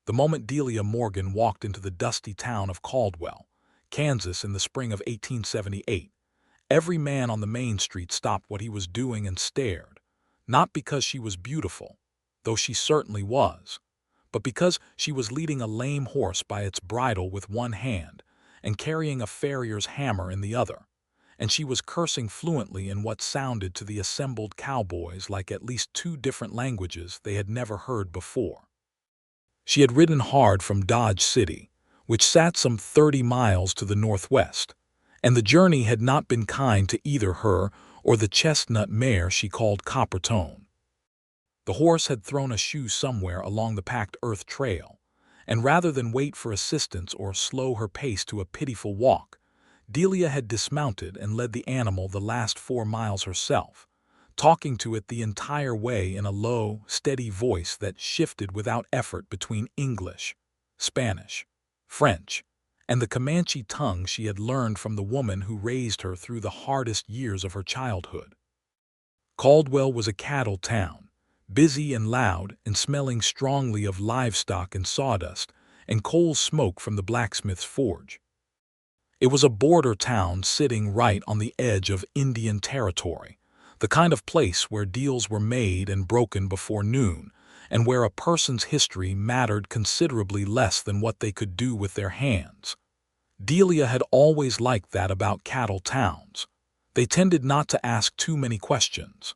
The moment Delia Morgan walked into the dusty town of Caldwell, Kansas in the spring of 1878, every man on the main street stopped what he was doing and stared, not because she was beautiful, though she certainly was, but because she was leading a lame horse by its bridle with one hand and carrying a farrier's hammer in the other, and she was cursing fluently in what sounded to the assembled cowboys like at least two different languages they had never heard before. She had ridden hard from Dodge City, which sat some 30 miles to the northwest, and the journey had not been kind to either her or the chestnut mare she called Coppertone. The horse had thrown a shoe somewhere along the packed earth trail, and rather than wait for assistance or slow her pace to a pitiful walk, Delia had dismounted and led the animal the last 4 miles herself, talking to it the entire way in a low, steady voice that shifted without effort between English, Spanish, French, and the Comanche tongue she had learned from the woman who raised her through the hardest years of her childhood. Caldwell was a cattle town, busy and loud and smelling strongly of livestock and sawdust and coal smoke from the blacksmith's forge. It was a border town sitting right on the edge of Indian territory, the kind of place where deals were made and broken before noon, and where a person's history mattered considerably less than what they could do with their hands. Delia had always liked that about cattle towns. They tended not to ask too many questions.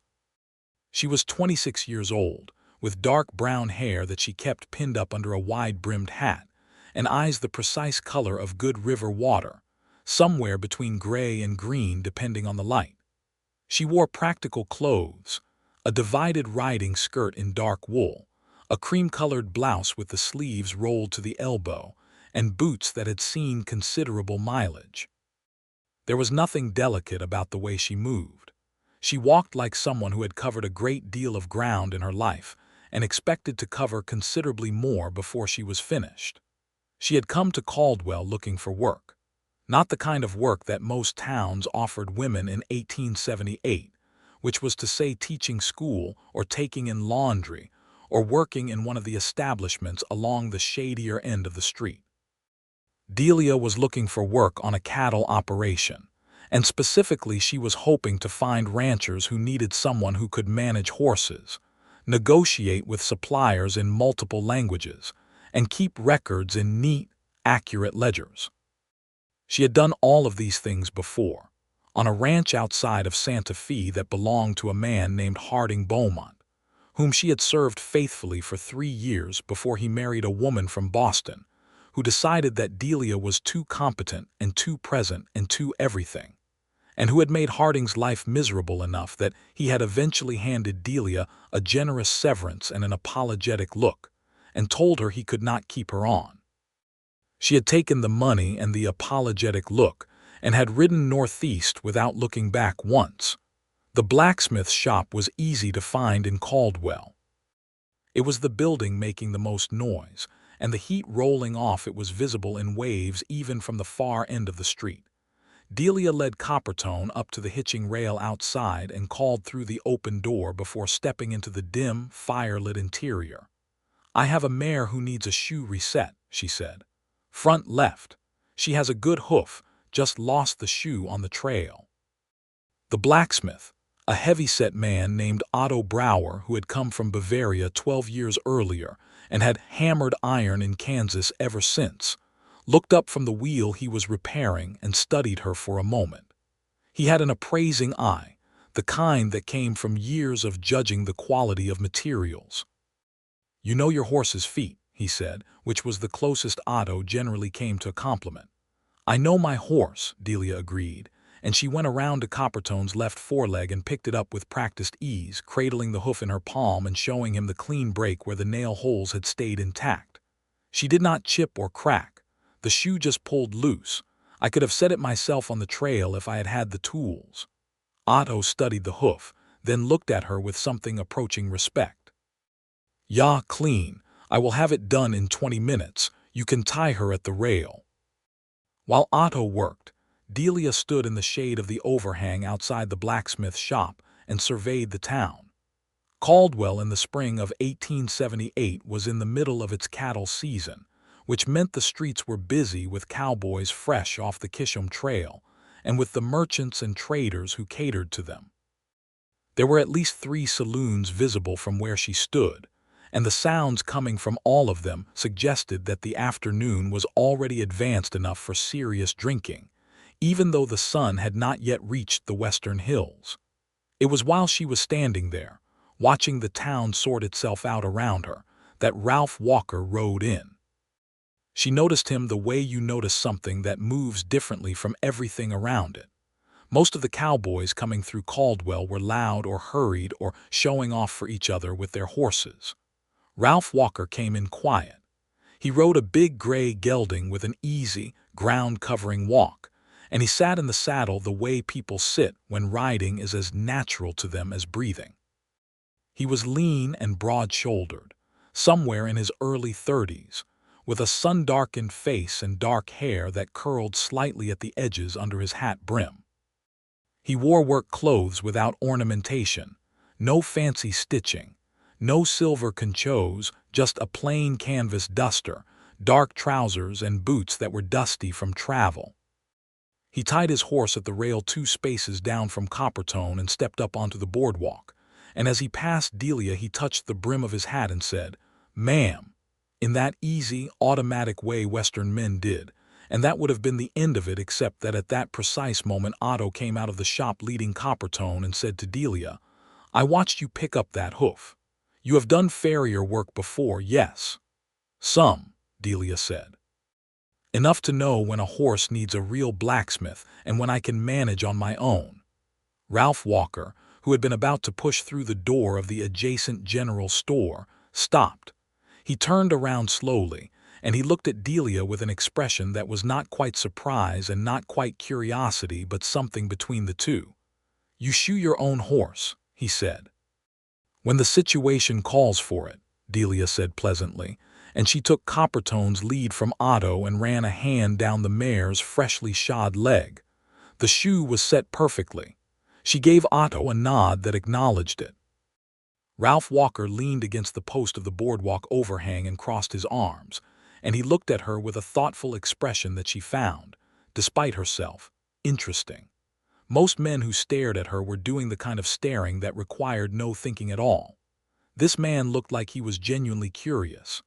She was 26 years old, with dark brown hair that she kept pinned up under a wide-brimmed hat, and eyes the precise color of good river water, somewhere between gray and green depending on the light. She wore practical clothes, a divided riding skirt in dark wool, a cream-colored blouse with the sleeves rolled to the elbow, and boots that had seen considerable mileage. There was nothing delicate about the way she moved. She walked like someone who had covered a great deal of ground in her life and expected to cover considerably more before she was finished. She had come to Caldwell looking for work. Not the kind of work that most towns offered women in 1878, which was to say teaching school or taking in laundry or working in one of the establishments along the shadier end of the street. Delia was looking for work on a cattle operation, and specifically she was hoping to find ranchers who needed someone who could manage horses, negotiate with suppliers in multiple languages, and keep records in neat, accurate ledgers. She had done all of these things before, on a ranch outside of Santa Fe that belonged to a man named Harding Beaumont, whom she had served faithfully for 3 years before he married a woman from Boston, who decided that Delia was too competent and too present and too everything, and who had made Harding's life miserable enough that he had eventually handed Delia a generous severance and an apologetic look, and told her he could not keep her on. She had taken the money and the apologetic look and had ridden northeast without looking back once. The blacksmith's shop was easy to find in Caldwell. It was the building making the most noise, and the heat rolling off it was visible in waves even from the far end of the street. Delia led Coppertone up to the hitching rail outside and called through the open door before stepping into the dim, firelit interior. "I have a mare who needs a shoe reset," she said. "Front left. She has a good hoof, just lost the shoe on the trail." The blacksmith, a heavy-set man named Otto Brower who had come from Bavaria 12 years earlier and had hammered iron in Kansas ever since, looked up from the wheel he was repairing and studied her for a moment. He had an appraising eye, the kind that came from years of judging the quality of materials. "You know your horse's feet," he said, which was the closest Otto generally came to a compliment. "I know my horse," Delia agreed, and she went around to Coppertone's left foreleg and picked it up with practiced ease, cradling the hoof in her palm and showing him the clean break where the nail holes had stayed intact. She did not chip or crack. The shoe just pulled loose. I could have set it myself on the trail if I had had the tools. Otto studied the hoof, then looked at her with something approaching respect. "Ja, clean. I will have it done in 20 minutes. You can tie her at the rail." While Otto worked, Delia stood in the shade of the overhang outside the blacksmith's shop and surveyed the town. Caldwell in the spring of 1878 was in the middle of its cattle season, which meant the streets were busy with cowboys fresh off the Kisham Trail and with the merchants and traders who catered to them. There were at least 3 saloons visible from where she stood, and the sounds coming from all of them suggested that the afternoon was already advanced enough for serious drinking, even though the sun had not yet reached the western hills. It was while she was standing there, watching the town sort itself out around her, that Ralph Walker rode in. She noticed him the way you notice something that moves differently from everything around it. Most of the cowboys coming through Caldwell were loud or hurried or showing off for each other with their horses. Ralph Walker came in quiet. He rode a big gray gelding with an easy, ground-covering walk, and he sat in the saddle the way people sit when riding is as natural to them as breathing. He was lean and broad-shouldered, somewhere in his early 30s, with a sun-darkened face and dark hair that curled slightly at the edges under his hat brim. He wore work clothes without ornamentation, no fancy stitching, no silver conchos, just a plain canvas duster, dark trousers, and boots that were dusty from travel. He tied his horse at the rail 2 spaces down from Coppertone and stepped up onto the boardwalk, and as he passed Delia he touched the brim of his hat and said, "Ma'am," in that easy, automatic way Western men did, and that would have been the end of it except that at that precise moment Otto came out of the shop leading Coppertone and said to Delia, "I watched you pick up that hoof. You have done farrier work before, yes?" "Some," Delia said. "Enough to know when a horse needs a real blacksmith and when I can manage on my own." Ralph Walker, who had been about to push through the door of the adjacent general store, stopped. He turned around slowly, and he looked at Delia with an expression that was not quite surprise and not quite curiosity but something between the two. "You shoe your own horse," he said. "When the situation calls for it," Delia said pleasantly, and she took Coppertone's lead from Otto and ran a hand down the mare's freshly shod leg. The shoe was set perfectly. She gave Otto a nod that acknowledged it. Ralph Walker leaned against the post of the boardwalk overhang and crossed his arms, and he looked at her with a thoughtful expression that she found, despite herself, interesting. Most men who stared at her were doing the kind of staring that required no thinking at all. This man looked like he was genuinely curious.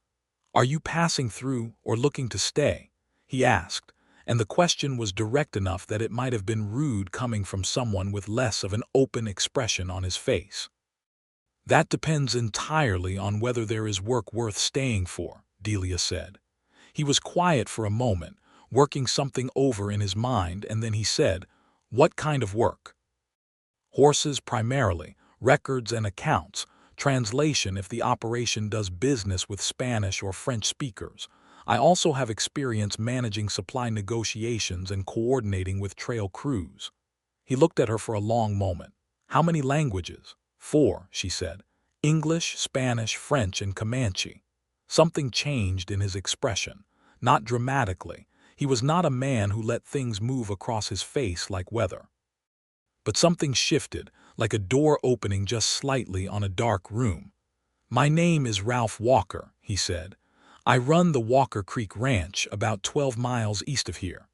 "Are you passing through or looking to stay?" he asked, and the question was direct enough that it might have been rude coming from someone with less of an open expression on his face. "That depends entirely on whether there is work worth staying for," Delia said. He was quiet for a moment, working something over in his mind, and then he said, "What kind of work?" "Horses primarily, records and accounts, translation if the operation does business with Spanish or French speakers. I also have experience managing supply negotiations and coordinating with trail crews." He looked at her for a long moment. "How many languages?" "4," she said. "English, Spanish, French, and Comanche." Something changed in his expression. Not dramatically. He was not a man who let things move across his face like weather. But something shifted, like a door opening just slightly on a dark room. "My name is Ralph Walker," he said. "I run the Walker Creek Ranch about 12 miles east of here.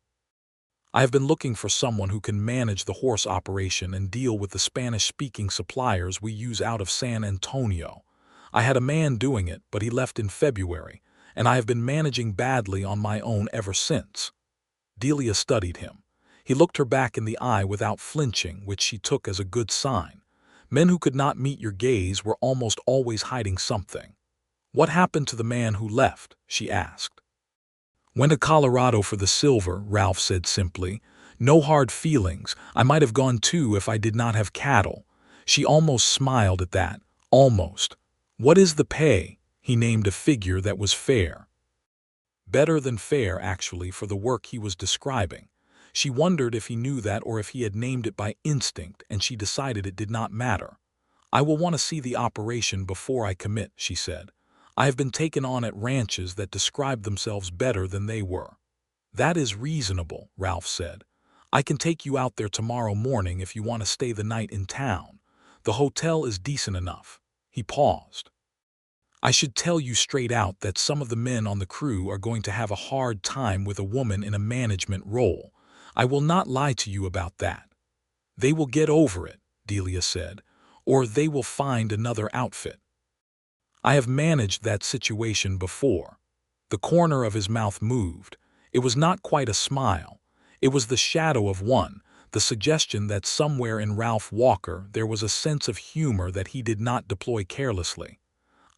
I have been looking for someone who can manage the horse operation and deal with the Spanish-speaking suppliers we use out of San Antonio. I had a man doing it, but he left in February, and I have been managing badly on my own ever since." Delia studied him. He looked her back in the eye without flinching, which she took as a good sign. Men who could not meet your gaze were almost always hiding something. "What happened to the man who left?" she asked. "Went to Colorado for the silver," Ralph said simply. "No hard feelings. I might have gone too if I did not have cattle." She almost smiled at that. Almost. "What is the pay?" He named a figure that was fair. Better than fair, actually, for the work he was describing. She wondered if he knew that or if he had named it by instinct, and she decided it did not matter. "I will want to see the operation before I commit," she said. "I have been taken on at ranches that described themselves better than they were." "That is reasonable," Ralph said. "I can take you out there tomorrow morning if you want to stay the night in town. The hotel is decent enough." He paused. I should tell you straight out that some of the men on the crew are going to have a hard time with a woman in a management role. I will not lie to you about that. They will get over it, Delia said, or they will find another outfit. I have managed that situation before. The corner of his mouth moved. It was not quite a smile. It was the shadow of one, the suggestion that somewhere in Ralph Walker there was a sense of humor that he did not deploy carelessly.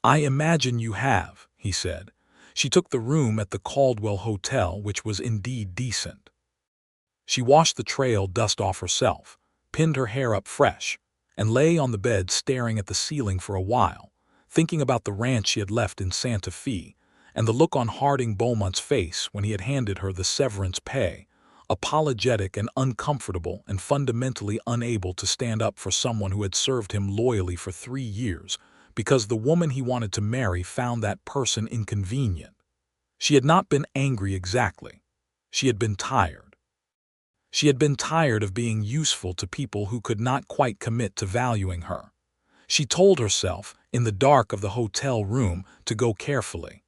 I imagine you have, he said. She took the room at the Caldwell Hotel, which was indeed decent. She washed the trail dust off herself, pinned her hair up fresh, and lay on the bed staring at the ceiling for a while, thinking about the ranch she had left in Santa Fe, and the look on Harding Beaumont's face when he had handed her the severance pay, apologetic and uncomfortable and fundamentally unable to stand up for someone who had served him loyally for 3 years, because the woman he wanted to marry found that person inconvenient. She had not been angry exactly. She had been tired. She had been tired of being useful to people who could not quite commit to valuing her. She told herself, in the dark of the hotel room, to go carefully.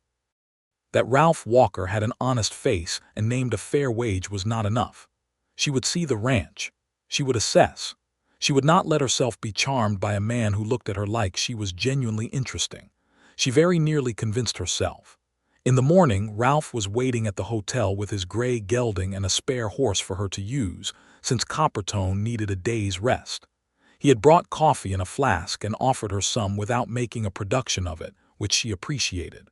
That Ralph Walker had an honest face and named a fair wage was not enough. She would see the ranch. She would assess. She would not let herself be charmed by a man who looked at her like she was genuinely interesting. She very nearly convinced herself. In the morning, Ralph was waiting at the hotel with his gray gelding and a spare horse for her to use, since Coppertone needed a day's rest. He had brought coffee in a flask and offered her some without making a production of it, which she appreciated.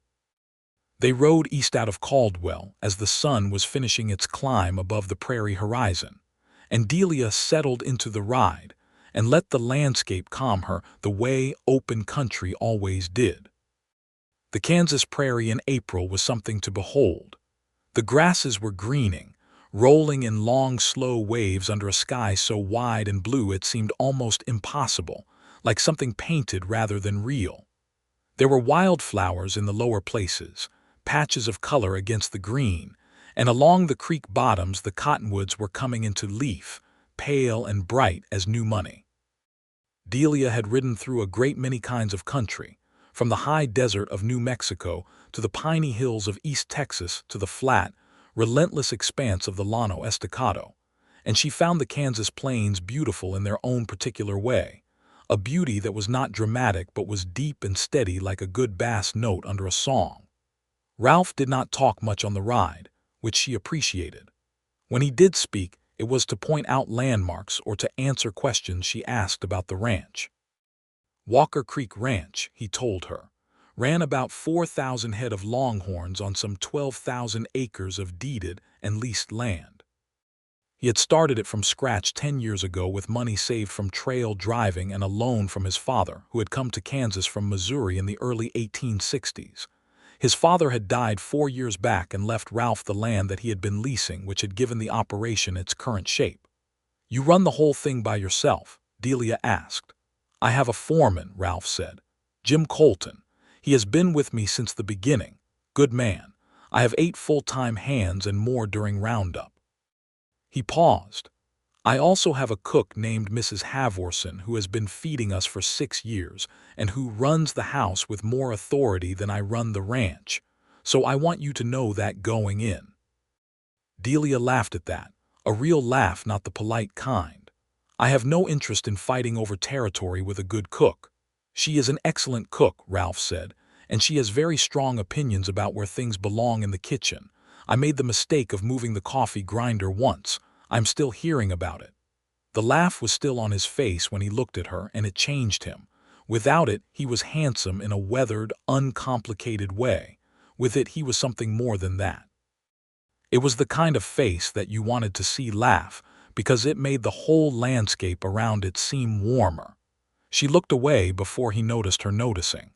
They rode east out of Caldwell as the sun was finishing its climb above the prairie horizon, and Delia settled into the ride and let the landscape calm her the way open country always did. The Kansas prairie in April was something to behold. The grasses were greening, rolling in long, slow waves under a sky so wide and blue it seemed almost impossible, like something painted rather than real. There were wildflowers in the lower places, patches of color against the green, and along the creek bottoms the cottonwoods were coming into leaf, pale and bright as new money. Delia had ridden through a great many kinds of country, from the high desert of New Mexico to the piney hills of East Texas to the flat, relentless expanse of the Llano Estacado, and she found the Kansas plains beautiful in their own particular way, a beauty that was not dramatic but was deep and steady like a good bass note under a song. Ralph did not talk much on the ride, which she appreciated. When he did speak, it was to point out landmarks or to answer questions she asked about the ranch. Walker Creek Ranch, he told her, ran about 4,000 head of longhorns on some 12,000 acres of deeded and leased land. He had started it from scratch 10 years ago with money saved from trail driving and a loan from his father, who had come to Kansas from Missouri in the early 1860s. His father had died 4 years back and left Ralph the land that he had been leasing, which had given the operation its current shape. "You run the whole thing by yourself?" Delia asked. "I have a foreman," Ralph said. "Jim Colton. He has been with me since the beginning. Good man. I have 8 full-time hands and more during roundup." He paused. "I also have a cook named Mrs. Havorson who has been feeding us for 6 years and who runs the house with more authority than I run the ranch, so I want you to know that going in." Delia laughed at that, a real laugh, not the polite kind. "I have no interest in fighting over territory with a good cook." "She is an excellent cook," Ralph said, "and she has very strong opinions about where things belong in the kitchen. I made the mistake of moving the coffee grinder once. I'm still hearing about it." The laugh was still on his face when he looked at her, and it changed him. Without it, he was handsome in a weathered, uncomplicated way. With it, he was something more than that. It was the kind of face that you wanted to see laugh, because it made the whole landscape around it seem warmer. She looked away before he noticed her noticing.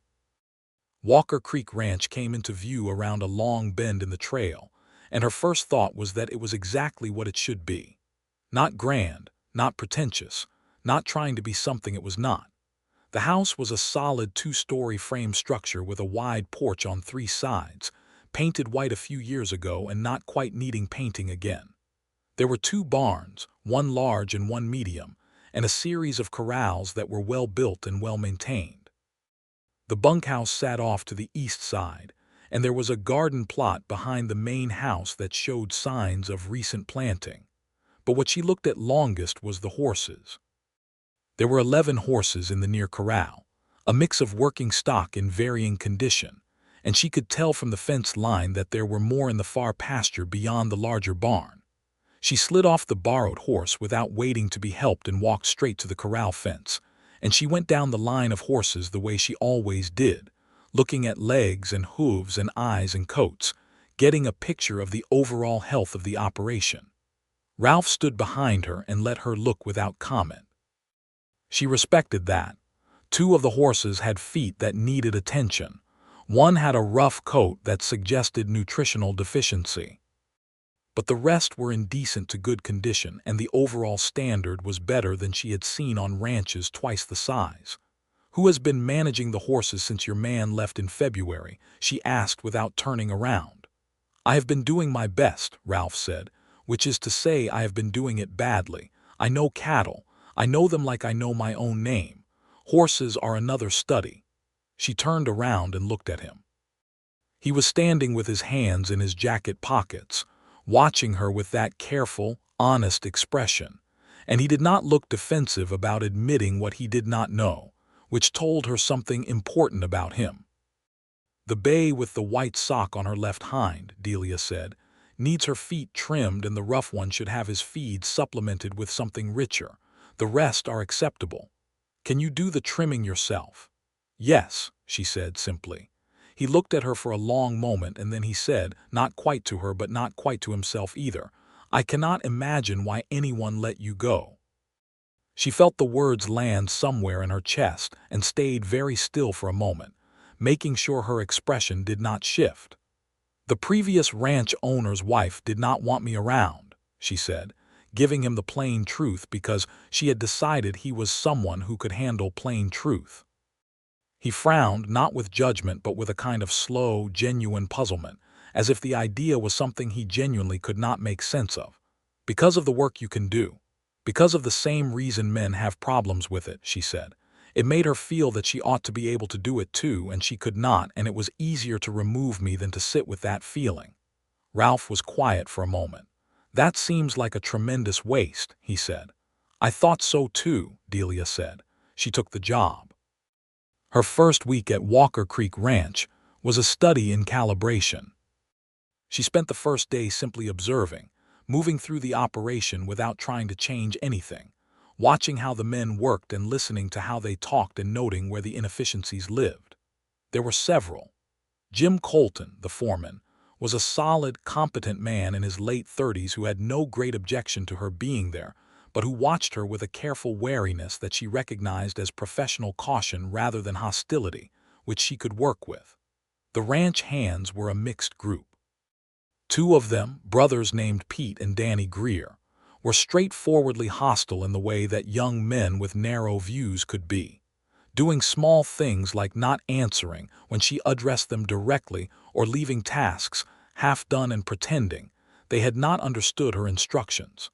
Walker Creek Ranch came into view around a long bend in the trail, and her first thought was that it was exactly what it should be. Not grand, not pretentious, not trying to be something it was not. The house was a solid 2-story frame structure with a wide porch on 3 sides, painted white a few years ago and not quite needing painting again. There were 2 barns, one large and one medium, and a series of corrals that were well built and well maintained. The bunkhouse sat off to the east side, and there was a garden plot behind the main house that showed signs of recent planting. But what she looked at longest was the horses. There were 11 horses in the near corral, a mix of working stock in varying condition, and she could tell from the fence line that there were more in the far pasture beyond the larger barn. She slid off the borrowed horse without waiting to be helped and walked straight to the corral fence, and she went down the line of horses the way she always did, looking at legs and hooves and eyes and coats, getting a picture of the overall health of the operation. Ralph stood behind her and let her look without comment. She respected that. 2 of the horses had feet that needed attention. One had a rough coat that suggested nutritional deficiency. But the rest were in decent to good condition, and the overall standard was better than she had seen on ranches twice the size. "Who has been managing the horses since your man left in February?" she asked without turning around. "I have been doing my best," Ralph said, "which is to say I have been doing it badly. I know cattle. I know them like I know my own name. Horses are another study." She turned around and looked at him. He was standing with his hands in his jacket pockets, watching her with that careful, honest expression, and he did not look defensive about admitting what he did not know, which told her something important about him. "The bay with the white sock on her left hind," Delia said, "needs her feet trimmed, and the rough one should have his feed supplemented with something richer. The rest are acceptable. Can you do the trimming yourself?" "Yes," she said simply. He looked at her for a long moment, and then he said, not quite to her but not quite to himself either, "I cannot imagine why anyone let you go." She felt the words land somewhere in her chest and stayed very still for a moment, making sure her expression did not shift. "The previous ranch owner's wife did not want me around," she said, giving him the plain truth because she had decided he was someone who could handle plain truth. He frowned, not with judgment but with a kind of slow, genuine puzzlement, as if the idea was something he genuinely could not make sense of. "Because of the work you can do. Because of the same reason men have problems with it," she said. It made her feel that she ought to be able to do it too, and she could not, and it was easier to remove me than to sit with that feeling. Ralph was quiet for a moment. "That seems like a tremendous waste," he said. "I thought so too," Delia said. She took the job. Her first week at Walker Creek Ranch was a study in calibration. She spent the first day simply observing, moving through the operation without trying to change anything, watching how the men worked and listening to how they talked and noting where the inefficiencies lived. There were several. Jim Colton, the foreman, was a solid, competent man in his late 30s who had no great objection to her being there, but who watched her with a careful wariness that she recognized as professional caution rather than hostility, which she could work with. The ranch hands were a mixed group. 2 of them, brothers named Pete and Danny Greer, were straightforwardly hostile in the way that young men with narrow views could be, doing small things like not answering when she addressed them directly or leaving tasks half done and pretending they had not understood her instructions.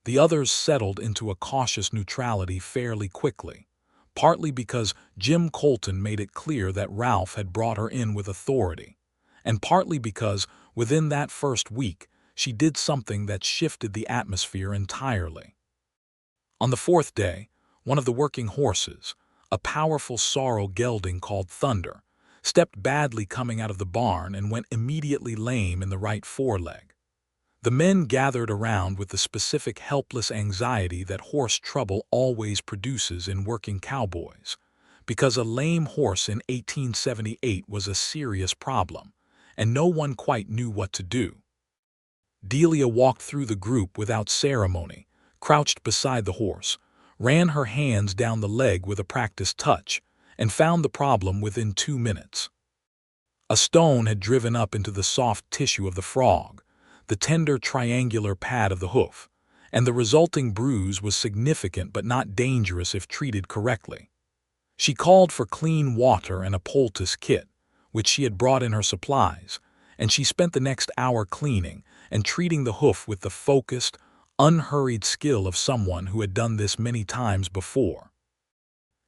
The others settled into a cautious neutrality fairly quickly, partly because Jim Colton made it clear that Ralph had brought her in with authority, and partly because within that first week she did something that shifted the atmosphere entirely. On the 4th day, one of the working horses, a powerful sorrel gelding called Thunder, stepped badly coming out of the barn and went immediately lame in the right foreleg. The men gathered around with the specific helpless anxiety that horse trouble always produces in working cowboys, because a lame horse in 1878 was a serious problem, and no one quite knew what to do. Delia walked through the group without ceremony, crouched beside the horse, ran her hands down the leg with a practiced touch, and found the problem within 2 minutes. A stone had driven up into the soft tissue of the frog, the tender triangular pad of the hoof, and the resulting bruise was significant but not dangerous if treated correctly. She called for clean water and a poultice kit, which she had brought in her supplies, and she spent the next hour cleaning and treating the hoof with the focused, unhurried skill of someone who had done this many times before.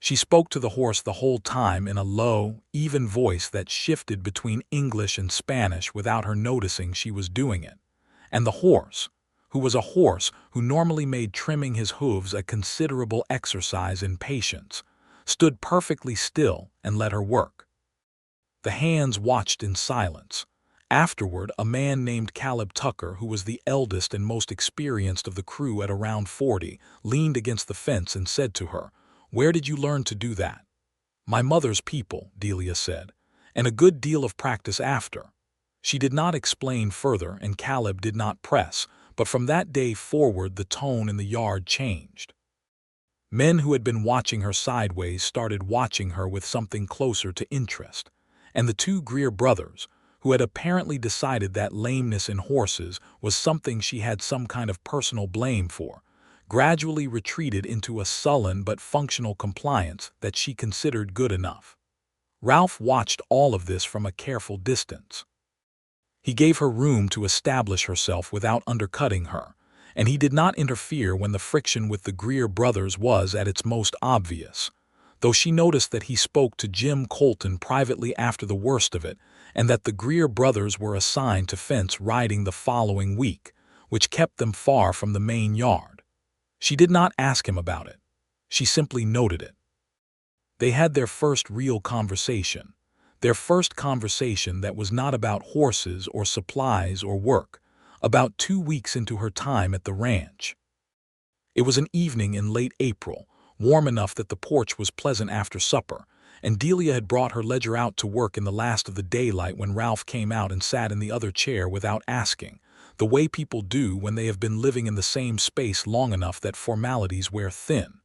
She spoke to the horse the whole time in a low, even voice that shifted between English and Spanish without her noticing she was doing it. And the horse, who was a horse who normally made trimming his hooves a considerable exercise in patience, stood perfectly still and let her work. The hands watched in silence. Afterward, a man named Caleb Tucker, who was the eldest and most experienced of the crew at around 40, leaned against the fence and said to her, "Where did you learn to do that?" "My mother's people," Delia said, "and a good deal of practice after." She did not explain further, and Caleb did not press, but from that day forward the tone in the yard changed. Men who had been watching her sideways started watching her with something closer to interest, and the two Greer brothers, who had apparently decided that lameness in horses was something she had some kind of personal blame for, gradually retreated into a sullen but functional compliance that she considered good enough. Ralph watched all of this from a careful distance. He gave her room to establish herself without undercutting her, and he did not interfere when the friction with the Greer brothers was at its most obvious, though she noticed that he spoke to Jim Colton privately after the worst of it, and that the Greer brothers were assigned to fence riding the following week, which kept them far from the main yard. She did not ask him about it. She simply noted it. They had their first real conversation. Their first conversation that was not about horses or supplies or work, about 2 weeks into her time at the ranch. It was an evening in late April, warm enough that the porch was pleasant after supper, and Delia had brought her ledger out to work in the last of the daylight when Ralph came out and sat in the other chair without asking, the way people do when they have been living in the same space long enough that formalities wear thin.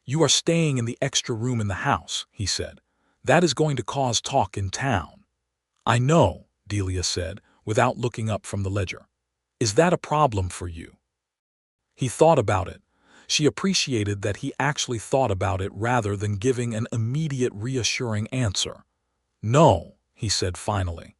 "You are staying in the extra room in the house," he said. "That is going to cause talk in town." "I know," Delia said, without looking up from the ledger. "Is that a problem for you?" He thought about it. She appreciated that he actually thought about it rather than giving an immediate reassuring answer. "No," he said finally.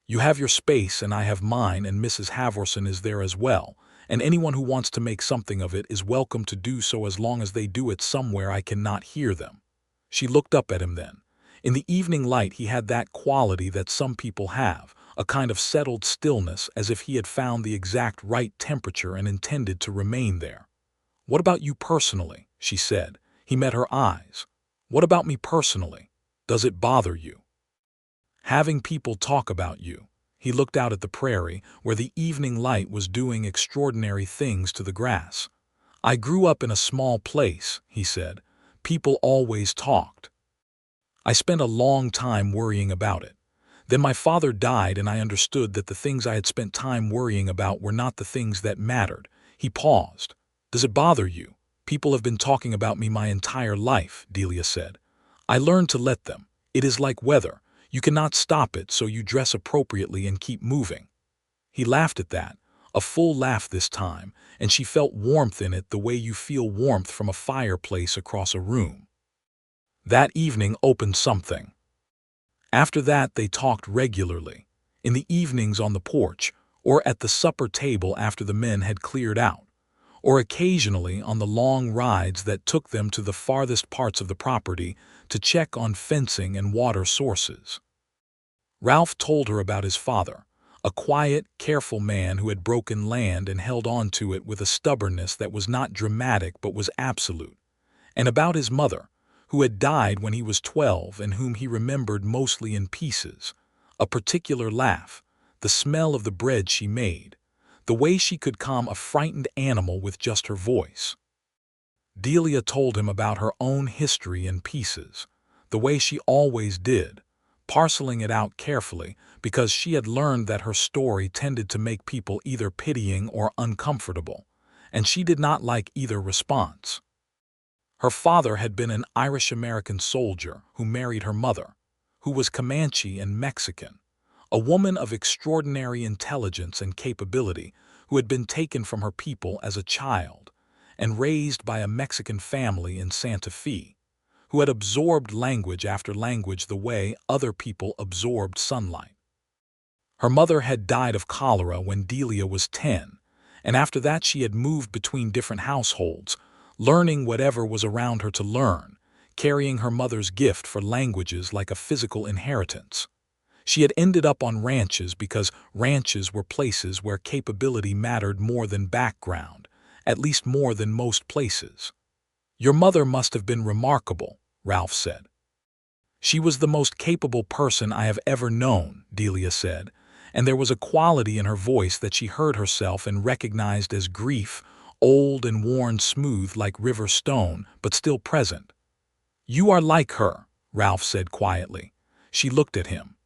"You have your space and I have mine, and Mrs. Havorson is there as well, and anyone who wants to make something of it is welcome to do so as long as they do it somewhere I cannot hear them." She looked up at him then. In the evening light he had that quality that some people have, a kind of settled stillness, as if he had found the exact right temperature and intended to remain there. "What about you personally?" she said. He met her eyes. "What about me personally? Does it bother you?" "Having people talk about you." He looked out at the prairie, where the evening light was doing extraordinary things to the grass. "I grew up in a small place," he said. "People always talked. I spent a long time worrying about it. Then my father died and I understood that the things I had spent time worrying about were not the things that mattered." He paused. "Does it bother you? People have been talking about me my entire life," Delia said. "I learned to let them. It is like weather. You cannot stop it, so you dress appropriately and keep moving." He laughed at that, a full laugh this time, and she felt warmth in it the way you feel warmth from a fireplace across a room. That evening opened something. After that they talked regularly, in the evenings on the porch, or at the supper table after the men had cleared out, or occasionally on the long rides that took them to the farthest parts of the property to check on fencing and water sources. Ralph told her about his father, a quiet, careful man who had broken land and held on to it with a stubbornness that was not dramatic but was absolute, and about his mother, who had died when he was 12 and whom he remembered mostly in pieces, a particular laugh, the smell of the bread she made, the way she could calm a frightened animal with just her voice. Delia told him about her own history in pieces, the way she always did, parceling it out carefully because she had learned that her story tended to make people either pitying or uncomfortable, and she did not like either response. Her father had been an Irish-American soldier who married her mother, who was Comanche and Mexican, a woman of extraordinary intelligence and capability who had been taken from her people as a child and raised by a Mexican family in Santa Fe, who had absorbed language after language the way other people absorbed sunlight. Her mother had died of cholera when Delia was 10, and after that she had moved between different households, learning whatever was around her to learn, carrying her mother's gift for languages like a physical inheritance. She had ended up on ranches because ranches were places where capability mattered more than background, at least more than most places. "Your mother must have been remarkable," Ralph said. "She was the most capable person I have ever known," Delia said, and there was a quality in her voice that she heard herself and recognized as grief, old and worn smooth like river stone, but still present. "You are like her," Ralph said quietly. She looked at him.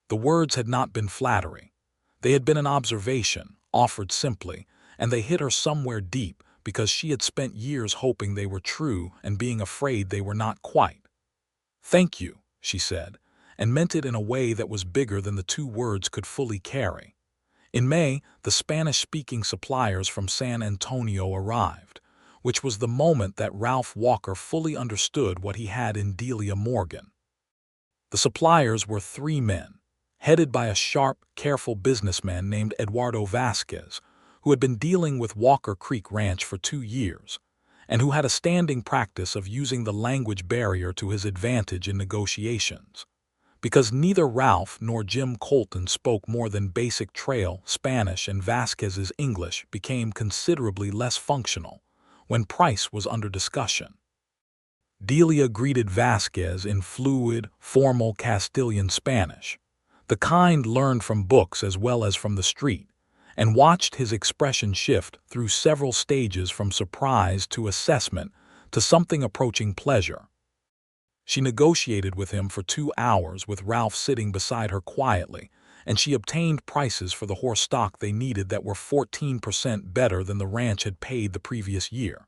The words had not been flattery. They had been an observation, offered simply, and they hit her somewhere deep because she had spent years hoping they were true and being afraid they were not quite. "Thank you," she said, and meant it in a way that was bigger than the two words could fully carry. In May, the Spanish-speaking suppliers from San Antonio arrived, which was the moment that Ralph Walker fully understood what he had in Delia Morgan. The suppliers were three men, headed by a sharp, careful businessman named Eduardo Vasquez, who had been dealing with Walker Creek Ranch for 2 years, and who had a standing practice of using the language barrier to his advantage in negotiations. Because neither Ralph nor Jim Colton spoke more than basic trail Spanish, and Vasquez's English became considerably less functional when price was under discussion. Delia greeted Vasquez in fluid, formal Castilian Spanish, the kind learned from books as well as from the street, and watched his expression shift through several stages from surprise to assessment to something approaching pleasure. She negotiated with him for 2 hours with Ralph sitting beside her quietly, and she obtained prices for the horse stock they needed that were 14% better than the ranch had paid the previous year.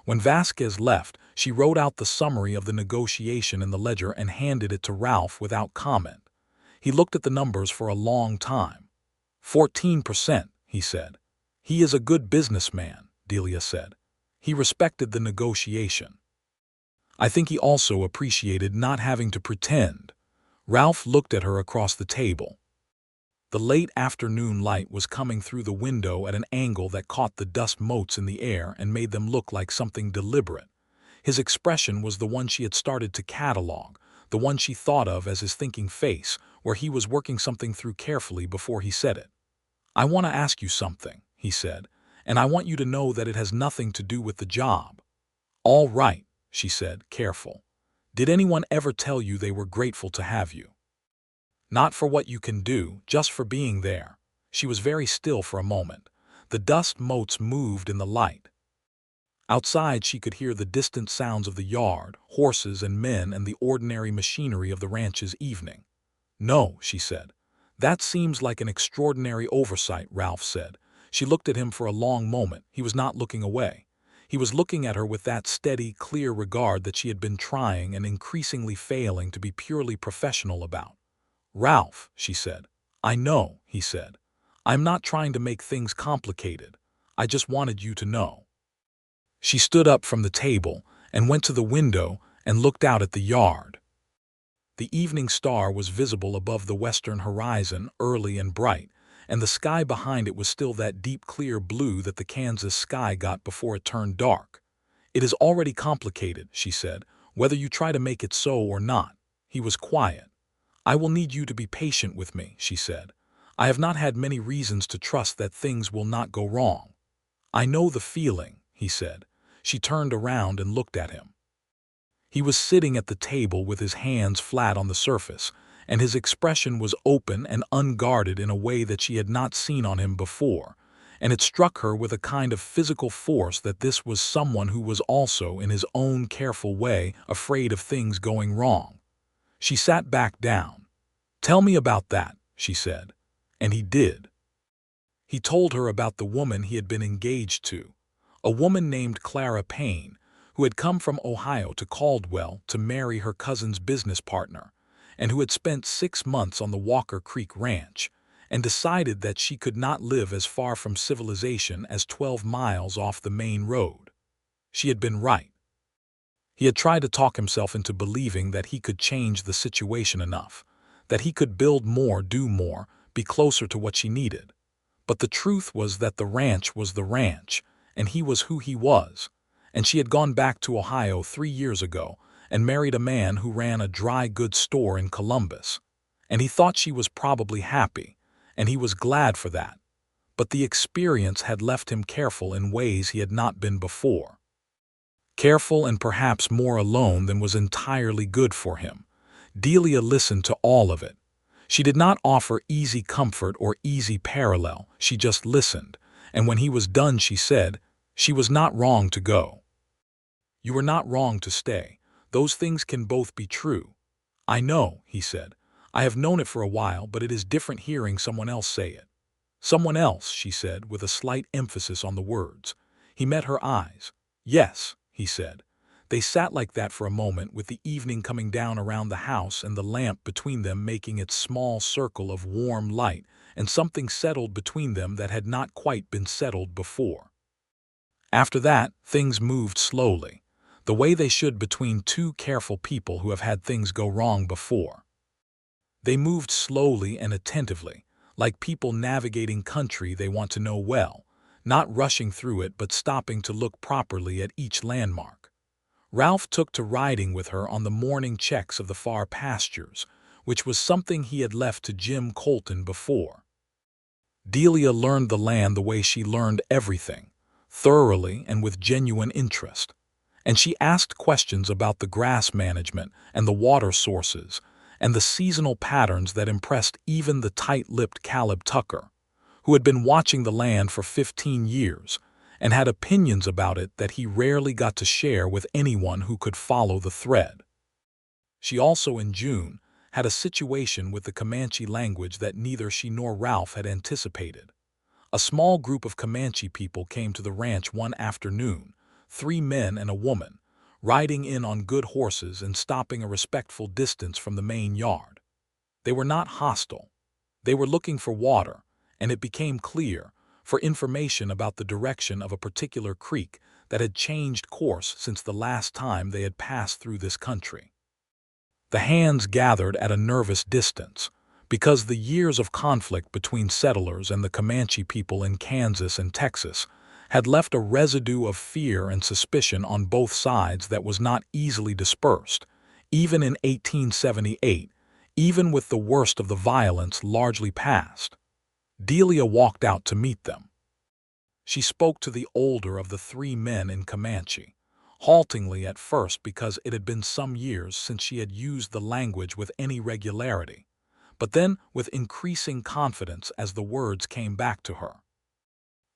When Vasquez left, she wrote out the summary of the negotiation in the ledger and handed it to Ralph without comment. He looked at the numbers for a long time. 14%, he said. "He is a good businessman," Delia said. "He respected the negotiation. I think he also appreciated not having to pretend." Ralph looked at her across the table. The late afternoon light was coming through the window at an angle that caught the dust motes in the air and made them look like something deliberate. His expression was the one she had started to catalog, the one she thought of as his thinking face, where he was working something through carefully before he said it. "I want to ask you something," he said, "and I want you to know that it has nothing to do with the job." "All right," she said, careful. "Did anyone ever tell you they were grateful to have you?" "Not for what you can do, just for being there." She was very still for a moment. The dust motes moved in the light. Outside she could hear the distant sounds of the yard, horses and men, and the ordinary machinery of the ranch's evening. "No," she said. "That seems like an extraordinary oversight," Ralph said. She looked at him for a long moment. He was not looking away. He was looking at her with that steady, clear regard that she had been trying and increasingly failing to be purely professional about. "Ralph," she said. "I know," he said. "I'm not trying to make things complicated. I just wanted you to know." She stood up from the table and went to the window and looked out at the yard. The evening star was visible above the western horizon, early and bright, and the sky behind it was still that deep clear blue that the Kansas sky got before it turned dark. "It is already complicated," she said, "whether you try to make it so or not." He was quiet. "I will need you to be patient with me," she said. "I have not had many reasons to trust that things will not go wrong." "I know the feeling," he said. She turned around and looked at him. He was sitting at the table with his hands flat on the surface, and his expression was open and unguarded in a way that she had not seen on him before, and it struck her with a kind of physical force that this was someone who was also, in his own careful way, afraid of things going wrong. She sat back down. "Tell me about that," she said. And he did. He told her about the woman he had been engaged to, a woman named Clara Payne, who had come from Ohio to Caldwell to marry her cousin's business partner, and who had spent 6 months on the Walker Creek Ranch, and decided that she could not live as far from civilization as 12 miles off the main road. She had been right. He had tried to talk himself into believing that he could change the situation enough, that he could build more, do more, be closer to what she needed. But the truth was that the ranch was the ranch, and he was who he was, and she had gone back to Ohio 3 years ago, and married a man who ran a dry goods store in Columbus. And he thought she was probably happy, and he was glad for that. But the experience had left him careful in ways he had not been before. Careful and perhaps more alone than was entirely good for him. Delia listened to all of it. She did not offer easy comfort or easy parallel, she just listened, and when he was done she said, "She was not wrong to go. You were not wrong to stay. Those things can both be true." "I know," he said. "I have known it for a while, but it is different hearing someone else say it." "Someone else," she said, with a slight emphasis on the words. He met her eyes. "Yes," he said. They sat like that for a moment, with the evening coming down around the house and the lamp between them making its small circle of warm light, and something settled between them that had not quite been settled before. After that, things moved slowly, the way they should between two careful people who have had things go wrong before. They moved slowly and attentively, like people navigating country they want to know well, not rushing through it but stopping to look properly at each landmark. Ralph took to riding with her on the morning checks of the far pastures, which was something he had left to Jim Colton before. Delia learned the land the way she learned everything, thoroughly and with genuine interest. And she asked questions about the grass management and the water sources and the seasonal patterns that impressed even the tight-lipped Caleb Tucker, who had been watching the land for 15 years and had opinions about it that he rarely got to share with anyone who could follow the thread. She also, in June, had a situation with the Comanche language that neither she nor Ralph had anticipated. A small group of Comanche people came to the ranch one afternoon, 3 men and a woman, riding in on good horses and stopping a respectful distance from the main yard. They were not hostile. They were looking for water, and it became clear, for information about the direction of a particular creek that had changed course since the last time they had passed through this country. The hands gathered at a nervous distance, because the years of conflict between settlers and the Comanche people in Kansas and Texas had left a residue of fear and suspicion on both sides that was not easily dispersed, even in 1878, even with the worst of the violence largely past. Delia walked out to meet them. She spoke to the older of the 3 men in Comanche, haltingly at first because it had been some years since she had used the language with any regularity, but then with increasing confidence as the words came back to her.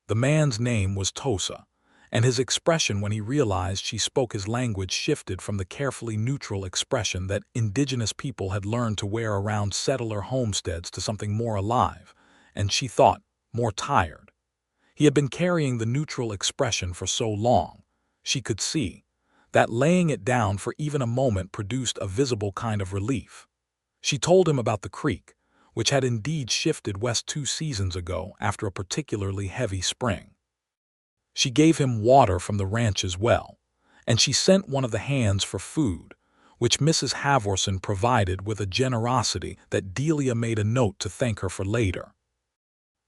The man's name was Tosa, and his expression when he realized she spoke his language shifted from the carefully neutral expression that indigenous people had learned to wear around settler homesteads to something more alive, and she thought, more tired. He had been carrying the neutral expression for so long, she could see, that laying it down for even a moment produced a visible kind of relief. She told him about the creek, which had indeed shifted west 2 seasons ago after a particularly heavy spring. She gave him water from the ranch's well, and she sent one of the hands for food, which Mrs. Havorson provided with a generosity that Delia made a note to thank her for later.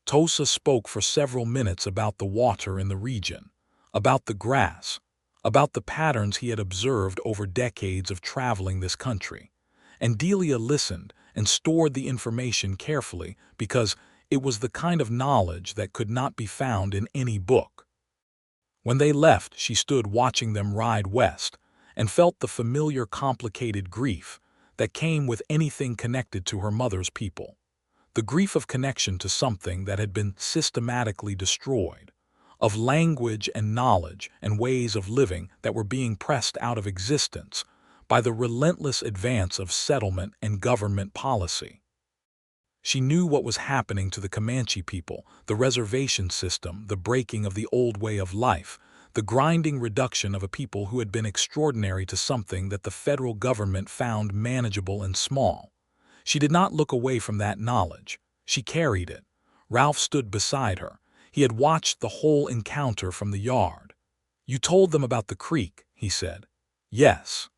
Tosa spoke for several minutes about the water in the region, about the grass, about the patterns he had observed over decades of traveling this country, and Delia listened and stored the information carefully because it was the kind of knowledge that could not be found in any book. When they left, she stood watching them ride west and felt the familiar complicated grief that came with anything connected to her mother's people. The grief of connection to something that had been systematically destroyed, of language and knowledge and ways of living that were being pressed out of existence by the relentless advance of settlement and government policy. She knew what was happening to the Comanche people, the reservation system, the breaking of the old way of life, the grinding reduction of a people who had been extraordinary to something that the federal government found manageable and small. She did not look away from that knowledge. She carried it. Ralph stood beside her. He had watched the whole encounter from the yard. "You told them about the creek," he said. "Yes."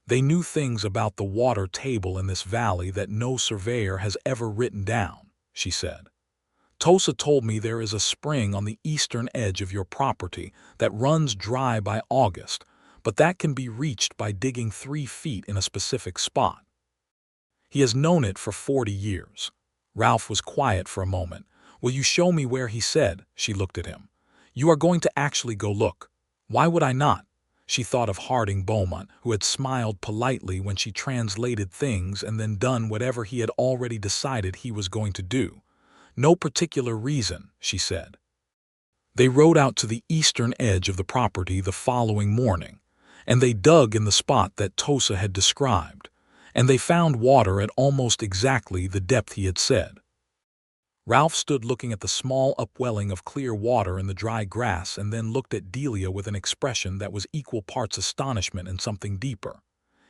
"They knew things about the water table in this valley that no surveyor has ever written down," she said. "Tosa told me there is a spring on the eastern edge of your property that runs dry by August, but that can be reached by digging 3 feet in a specific spot. He has known it for 40 years. Ralph was quiet for a moment. "Will you show me where?" he said. She looked at him. "You are going to actually go look?" "Why would I not?" She thought of Harding Beaumont, who had smiled politely when she translated things and then done whatever he had already decided he was going to do. "No particular reason," she said. They rode out to the eastern edge of the property the following morning, and they dug in the spot that Tosa had described, and they found water at almost exactly the depth he had said. Ralph stood looking at the small upwelling of clear water in the dry grass and then looked at Delia with an expression that was equal parts astonishment and something deeper.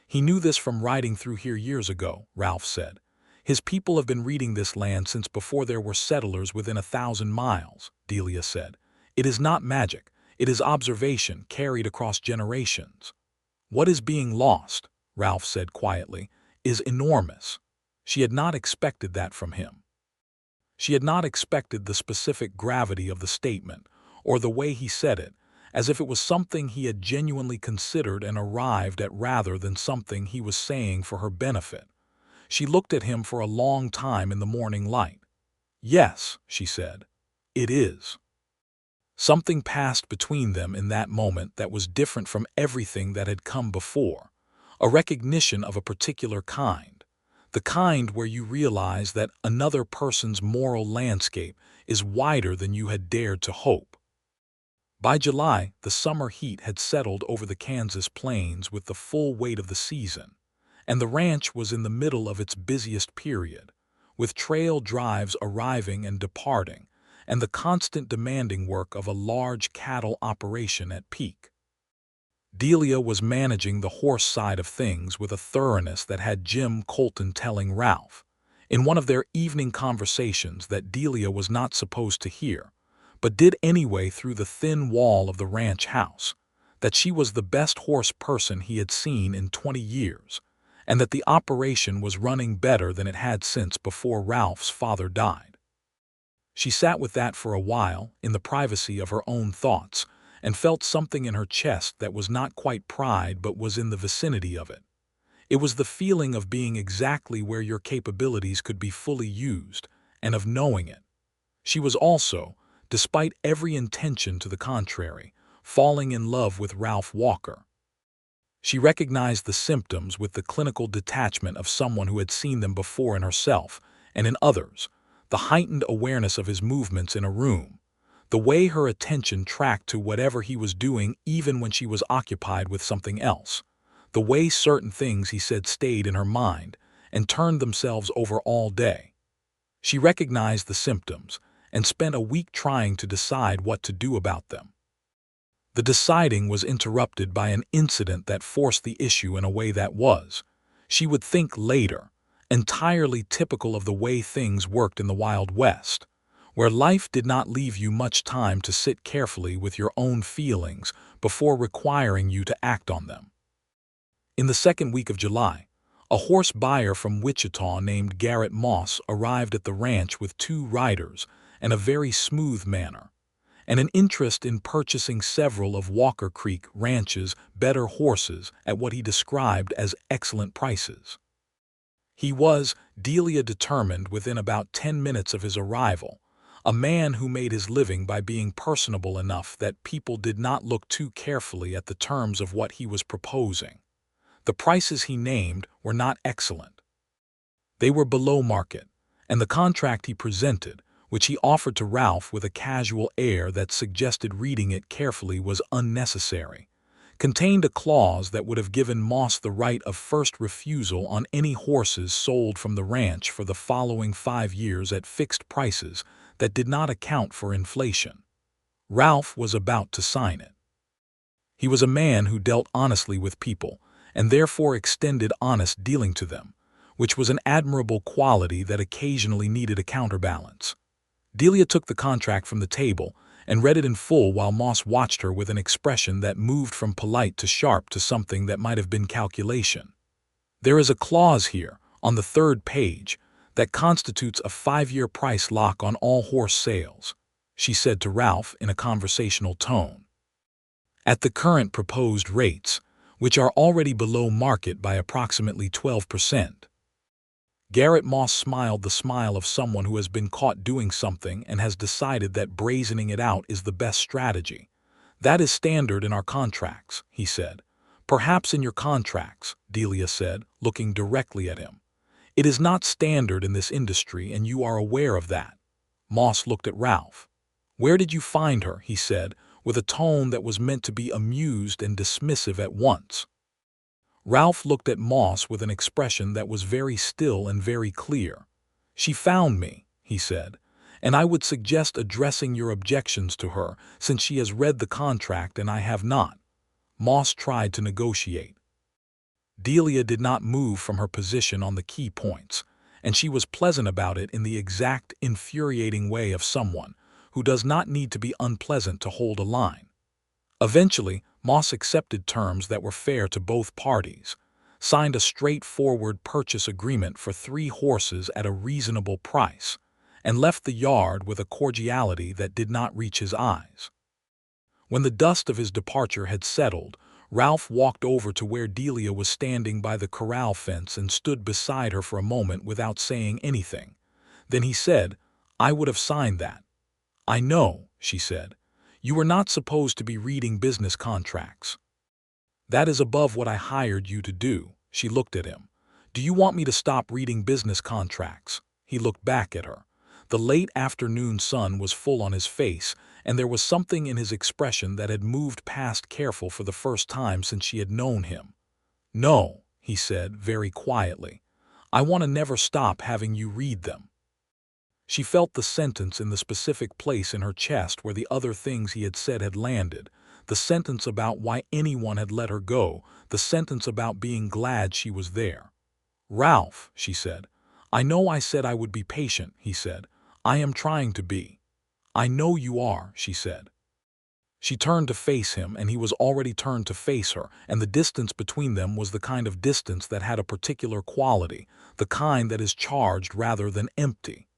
"He knew this from riding through here years ago," Ralph said. "His people have been reading this land since before there were settlers within 1,000 miles, Delia said. "It is not magic, it is observation carried across generations." "What is being lost," Ralph said quietly, "is enormous." She had not expected that from him. She had not expected the specific gravity of the statement, or the way he said it, as if it was something he had genuinely considered and arrived at rather than something he was saying for her benefit. She looked at him for a long time in the morning light. "Yes," she said, "it is." Something passed between them in that moment that was different from everything that had come before, a recognition of a particular kind. The kind where you realize that another person's moral landscape is wider than you had dared to hope. By July, the summer heat had settled over the Kansas plains with the full weight of the season, and the ranch was in the middle of its busiest period, with trail drives arriving and departing, and the constant demanding work of a large cattle operation at peak. Delia was managing the horse side of things with a thoroughness that had Jim Colton telling Ralph, in one of their evening conversations that Delia was not supposed to hear, but did anyway through the thin wall of the ranch house, that she was the best horse person he had seen in 20 years, and that the operation was running better than it had since before Ralph's father died. She sat with that for a while, in the privacy of her own thoughts, and felt something in her chest that was not quite pride but was in the vicinity of it. It was the feeling of being exactly where your capabilities could be fully used, and of knowing it. She was also, despite every intention to the contrary, falling in love with Ralph Walker. She recognized the symptoms with the clinical detachment of someone who had seen them before in herself and in others, the heightened awareness of his movements in a room, the way her attention tracked to whatever he was doing even when she was occupied with something else, the way certain things he said stayed in her mind and turned themselves over all day. She recognized the symptoms and spent a week trying to decide what to do about them. The deciding was interrupted by an incident that forced the issue in a way that was, she would think later, entirely typical of the way things worked in the Wild West, where life did not leave you much time to sit carefully with your own feelings before requiring you to act on them. In the second week of July, a horse buyer from Wichita named Garrett Moss arrived at the ranch with 2 riders and a very smooth manner, and an interest in purchasing several of Walker Creek Ranch's better horses at what he described as excellent prices. He was, Delia determined within about 10 minutes of his arrival, a man who made his living by being personable enough that people did not look too carefully at the terms of what he was proposing. The prices he named were not excellent. They were below market, and the contract he presented, which he offered to Ralph with a casual air that suggested reading it carefully was unnecessary, contained a clause that would have given Moss the right of first refusal on any horses sold from the ranch for the following 5 years at fixed prices that did not account for inflation. Ralph was about to sign it. He was a man who dealt honestly with people, and therefore extended honest dealing to them, which was an admirable quality that occasionally needed a counterbalance. Delia took the contract from the table and read it in full while Moss watched her with an expression that moved from polite to sharp to something that might have been calculation. "There is a clause here, on the 3rd page, that constitutes a 5-year price lock on all horse sales," she said to Ralph in a conversational tone. at the current proposed rates, which are already below market by approximately 12%. Garrett Moss smiled the smile of someone who has been caught doing something and has decided that brazening it out is the best strategy. That is standard in our contracts, he said. Perhaps in your contracts, Delia said, looking directly at him. It is not standard in this industry, and you are aware of that. Moss looked at Ralph. Where did you find her? He said, with a tone that was meant to be amused and dismissive at once. Ralph looked at Moss with an expression that was very still and very clear. She found me, he said, and I would suggest addressing your objections to her, since she has read the contract and I have not. Moss tried to negotiate. Delia did not move from her position on the key points, and she was pleasant about it in the exact infuriating way of someone who does not need to be unpleasant to hold a line. Eventually, Moss accepted terms that were fair to both parties, signed a straightforward purchase agreement for 3 horses at a reasonable price, and left the yard with a cordiality that did not reach his eyes. When the dust of his departure had settled, Ralph walked over to where Delia was standing by the corral fence and stood beside her for a moment without saying anything. Then he said, "I would have signed that." "I know," she said. "You were not supposed to be reading business contracts." "That is above what I hired you to do." She looked at him. "Do you want me to stop reading business contracts?" He looked back at her. The late afternoon sun was full on his face, and there was something in his expression that had moved past careful for the first time since she had known him. "No," he said very quietly. "I want to never stop having you read them." She felt the sentence in the specific place in her chest where the other things he had said had landed, the sentence about why anyone had let her go, the sentence about being glad she was there. "Ralph," she said. "I know I said I would be patient," he said. "I am trying to be." "I know you are," she said. She turned to face him, and he was already turned to face her, and the distance between them was the kind of distance that had a particular quality, the kind that is charged rather than empty.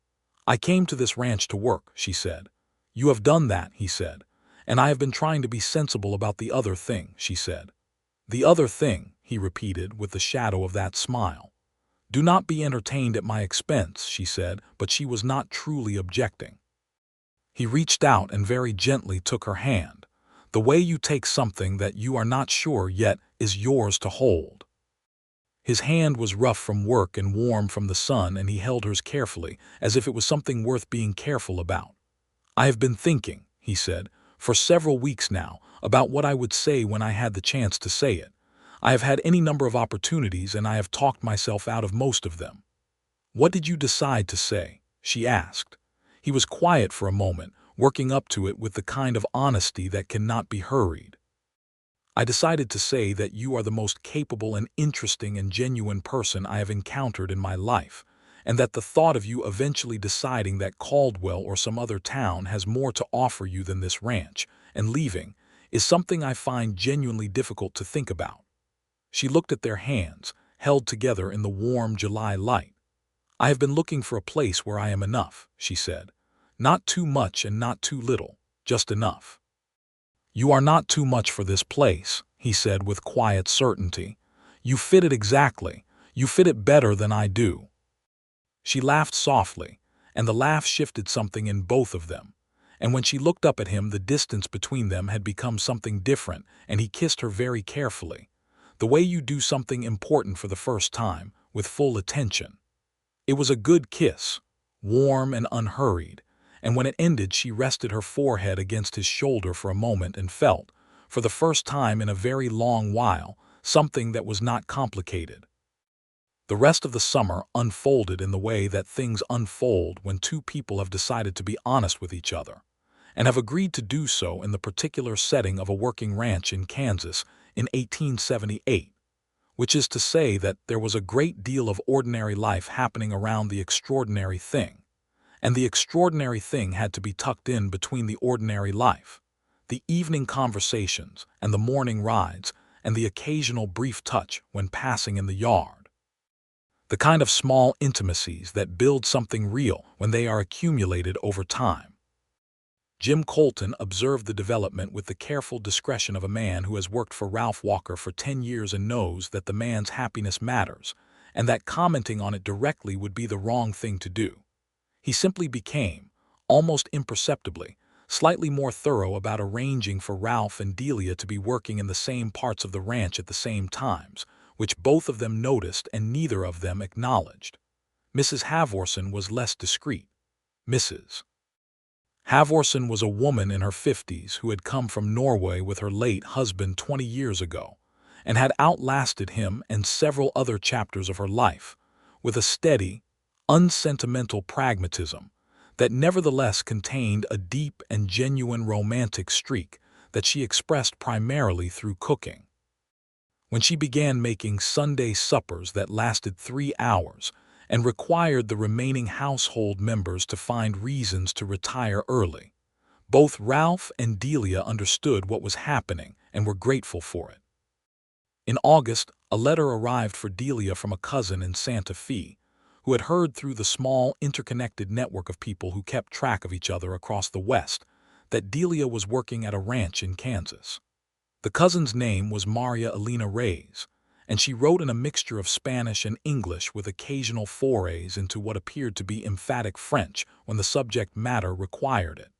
"I came to this ranch to work," she said. "You have done that," he said. "And I have been trying to be sensible about the other thing," she said. "The other thing," he repeated with the shadow of that smile. "Do not be entertained at my expense," she said, but she was not truly objecting. He reached out and very gently took her hand. "The way you take something that you are not sure yet is yours to hold." His hand was rough from work and warm from the sun, and he held hers carefully, as if it was something worth being careful about. "I have been thinking," he said, "for several weeks now, about what I would say when I had the chance to say it. I have had any number of opportunities, and I have talked myself out of most of them." "What did you decide to say?" she asked. He was quiet for a moment, working up to it with the kind of honesty that cannot be hurried. "I decided to say that you are the most capable and interesting and genuine person I have encountered in my life, and that the thought of you eventually deciding that Caldwell or some other town has more to offer you than this ranch, and leaving, is something I find genuinely difficult to think about." She looked at their hands, held together in the warm July light. "I have been looking for a place where I am enough," she said. "Not too much and not too little, just enough." "You are not too much for this place," he said with quiet certainty. "You fit it exactly. You fit it better than I do." She laughed softly, and the laugh shifted something in both of them. And when she looked up at him, the distance between them had become something different, and he kissed her very carefully. The way you do something important for the first time, with full attention. It was a good kiss, warm and unhurried, and when it ended she rested her forehead against his shoulder for a moment and felt, for the first time in a very long while, something that was not complicated. The rest of the summer unfolded in the way that things unfold when two people have decided to be honest with each other, and have agreed to do so in the particular setting of a working ranch in Kansas in 1878. Which is to say that there was a great deal of ordinary life happening around the extraordinary thing, and the extraordinary thing had to be tucked in between the ordinary life, the evening conversations and the morning rides and the occasional brief touch when passing in the yard. The kind of small intimacies that build something real when they are accumulated over time. Jim Colton observed the development with the careful discretion of a man who has worked for Ralph Walker for 10 years and knows that the man's happiness matters, and that commenting on it directly would be the wrong thing to do. He simply became, almost imperceptibly, slightly more thorough about arranging for Ralph and Delia to be working in the same parts of the ranch at the same times, which both of them noticed and neither of them acknowledged. Mrs. Halvorson was less discreet. Mrs. Halvorson was a woman in her 50s who had come from Norway with her late husband 20 years ago, and had outlasted him and several other chapters of her life, with a steady, unsentimental pragmatism that nevertheless contained a deep and genuine romantic streak that she expressed primarily through cooking. When she began making Sunday suppers that lasted 3 hours and required the remaining household members to find reasons to retire early, both Ralph and Delia understood what was happening and were grateful for it. In August, a letter arrived for Delia from a cousin in Santa Fe, who had heard through the small, interconnected network of people who kept track of each other across the West that Delia was working at a ranch in Kansas. The cousin's name was Maria Elena Reyes, and she wrote in a mixture of Spanish and English with occasional forays into what appeared to be emphatic French when the subject matter required it.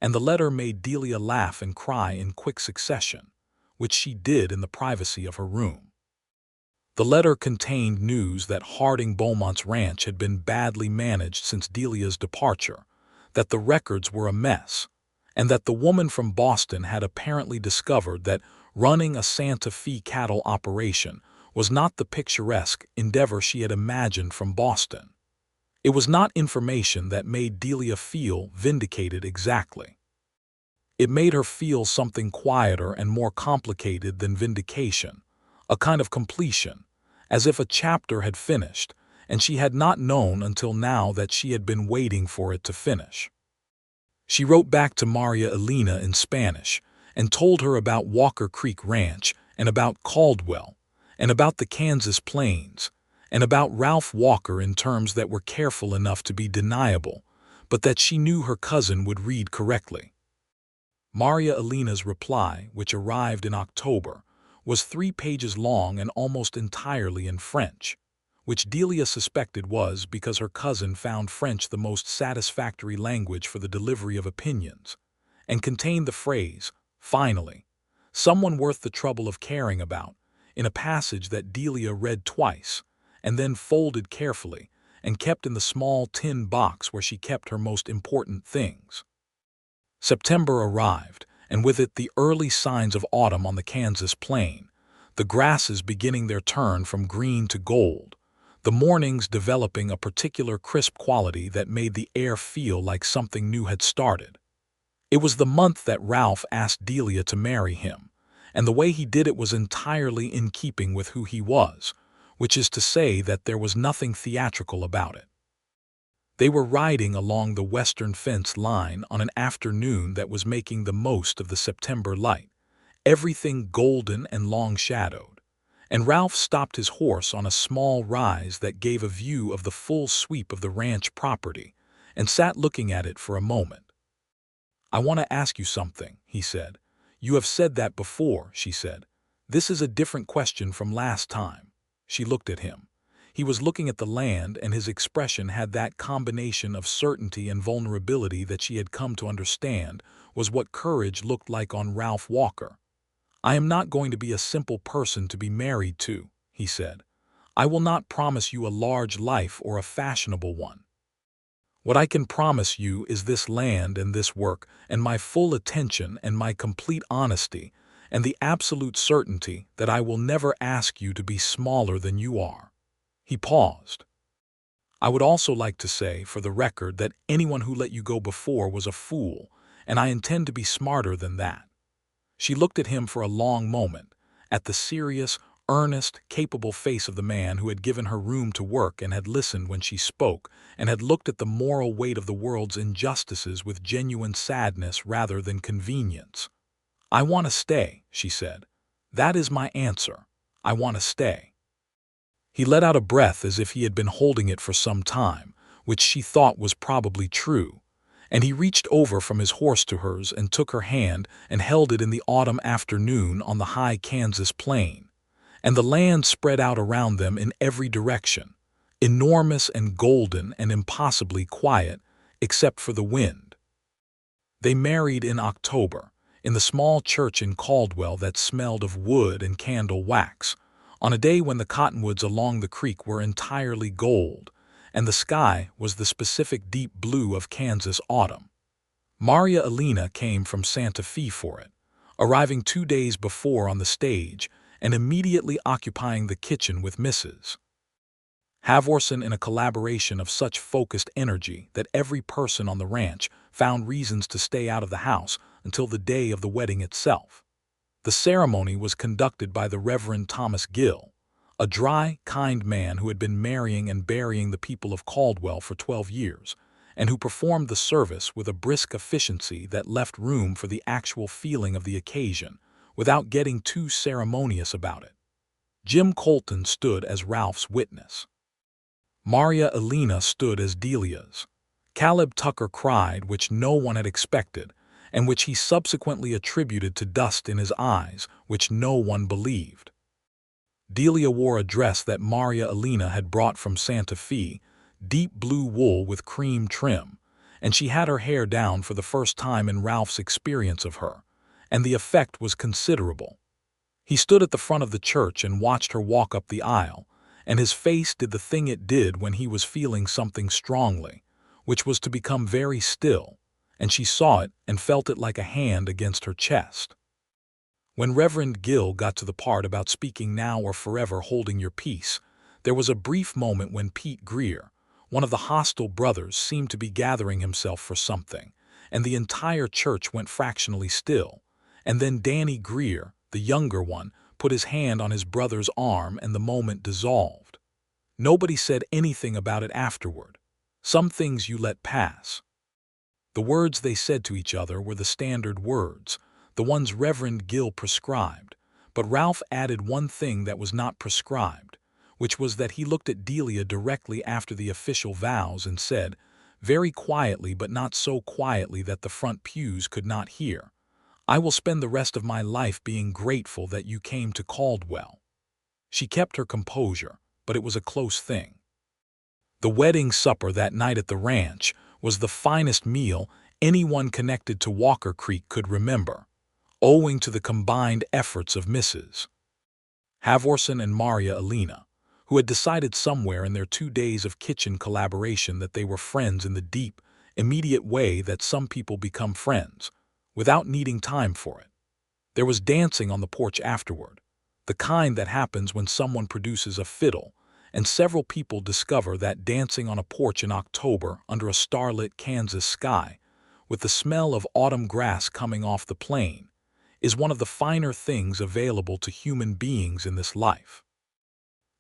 And the letter made Delia laugh and cry in quick succession, which she did in the privacy of her room. The letter contained news that Harding Beaumont's ranch had been badly managed since Delia's departure, that the records were a mess, and that the woman from Boston had apparently discovered that running a Santa Fe cattle operation was not the picturesque endeavor she had imagined from Boston. It was not information that made Delia feel vindicated exactly. It made her feel something quieter and more complicated than vindication, a kind of completion, as if a chapter had finished, and she had not known until now that she had been waiting for it to finish. She wrote back to Maria Elena in Spanish and told her about Walker Creek Ranch and about Caldwell and about the Kansas Plains and about Ralph Walker in terms that were careful enough to be deniable, but that she knew her cousin would read correctly. Maria Elena's reply, which arrived in October, was 3 pages long and almost entirely in French, which Delia suspected was because her cousin found French the most satisfactory language for the delivery of opinions, and contained the phrase, "finally," someone worth the trouble of caring about, in a passage that Delia read twice, and then folded carefully and kept in the small tin box where she kept her most important things. September arrived, and with it the early signs of autumn on the Kansas plain, the grasses beginning their turn from green to gold, the mornings developing a particular crisp quality that made the air feel like something new had started. It was the month that Ralph asked Delia to marry him, and the way he did it was entirely in keeping with who he was, which is to say that there was nothing theatrical about it. They were riding along the western fence line on an afternoon that was making the most of the September light, everything golden and long-shadowed, and Ralph stopped his horse on a small rise that gave a view of the full sweep of the ranch property, and sat looking at it for a moment. "I want to ask you something," he said. "You have said that before," she said. "This is a different question from last time." She looked at him. He was looking at the land, and his expression had that combination of certainty and vulnerability that she had come to understand was what courage looked like on Ralph Walker. "I am not going to be a simple person to be married to," he said. "I will not promise you a large life or a fashionable one. What I can promise you is this land and this work, and my full attention and my complete honesty, and the absolute certainty that I will never ask you to be smaller than you are." He paused. "I would also like to say, for the record, that anyone who let you go before was a fool, and I intend to be smarter than that." She looked at him for a long moment, at the serious, earnest, capable face of the man who had given her room to work and had listened when she spoke, and had looked at the moral weight of the world's injustices with genuine sadness rather than convenience. "I want to stay," she said. "That is my answer. I want to stay." He let out a breath as if he had been holding it for some time, which she thought was probably true, and he reached over from his horse to hers and took her hand and held it in the autumn afternoon on the high Kansas plain, and the land spread out around them in every direction, enormous and golden and impossibly quiet, except for the wind. They married in October, in the small church in Caldwell that smelled of wood and candle wax, on a day when the cottonwoods along the creek were entirely gold, and the sky was the specific deep blue of Kansas autumn. Maria Elena came from Santa Fe for it, arriving 2 days before on the stage and immediately occupying the kitchen with Mrs. Havorson in a collaboration of such focused energy that every person on the ranch found reasons to stay out of the house until the day of the wedding itself. The ceremony was conducted by the Reverend Thomas Gill, a dry, kind man who had been marrying and burying the people of Caldwell for 12 years, and who performed the service with a brisk efficiency that left room for the actual feeling of the occasion without getting too ceremonious about it. Jim Colton stood as Ralph's witness. Maria Elena stood as Delia's. Caleb Tucker cried, which no one had expected, and which he subsequently attributed to dust in his eyes, which no one believed. Delia wore a dress that Maria Elena had brought from Santa Fe, deep blue wool with cream trim, and she had her hair down for the first time in Ralph's experience of her, and the effect was considerable. He stood at the front of the church and watched her walk up the aisle, and his face did the thing it did when he was feeling something strongly, which was to become very still, and she saw it and felt it like a hand against her chest. When Reverend Gill got to the part about speaking now or forever holding your peace, there was a brief moment when Pete Greer, one of the hostile brothers, seemed to be gathering himself for something, and the entire church went fractionally still, and then Danny Greer, the younger one, put his hand on his brother's arm and the moment dissolved. Nobody said anything about it afterward. Some things you let pass. The words they said to each other were the standard words, the ones Reverend Gill prescribed, but Ralph added one thing that was not prescribed, which was that he looked at Delia directly after the official vows and said, very quietly but not so quietly that the front pews could not hear, "I will spend the rest of my life being grateful that you came to Caldwell." She kept her composure, but it was a close thing. The wedding supper that night at the ranch was the finest meal anyone connected to Walker Creek could remember, owing to the combined efforts of Mrs. Havorson and Maria Elena, who had decided somewhere in their 2 days of kitchen collaboration that they were friends in the deep, immediate way that some people become friends, without needing time for it. There was dancing on the porch afterward, the kind that happens when someone produces a fiddle, and several people discover that dancing on a porch in October under a starlit Kansas sky, with the smell of autumn grass coming off the plain, is one of the finer things available to human beings in this life.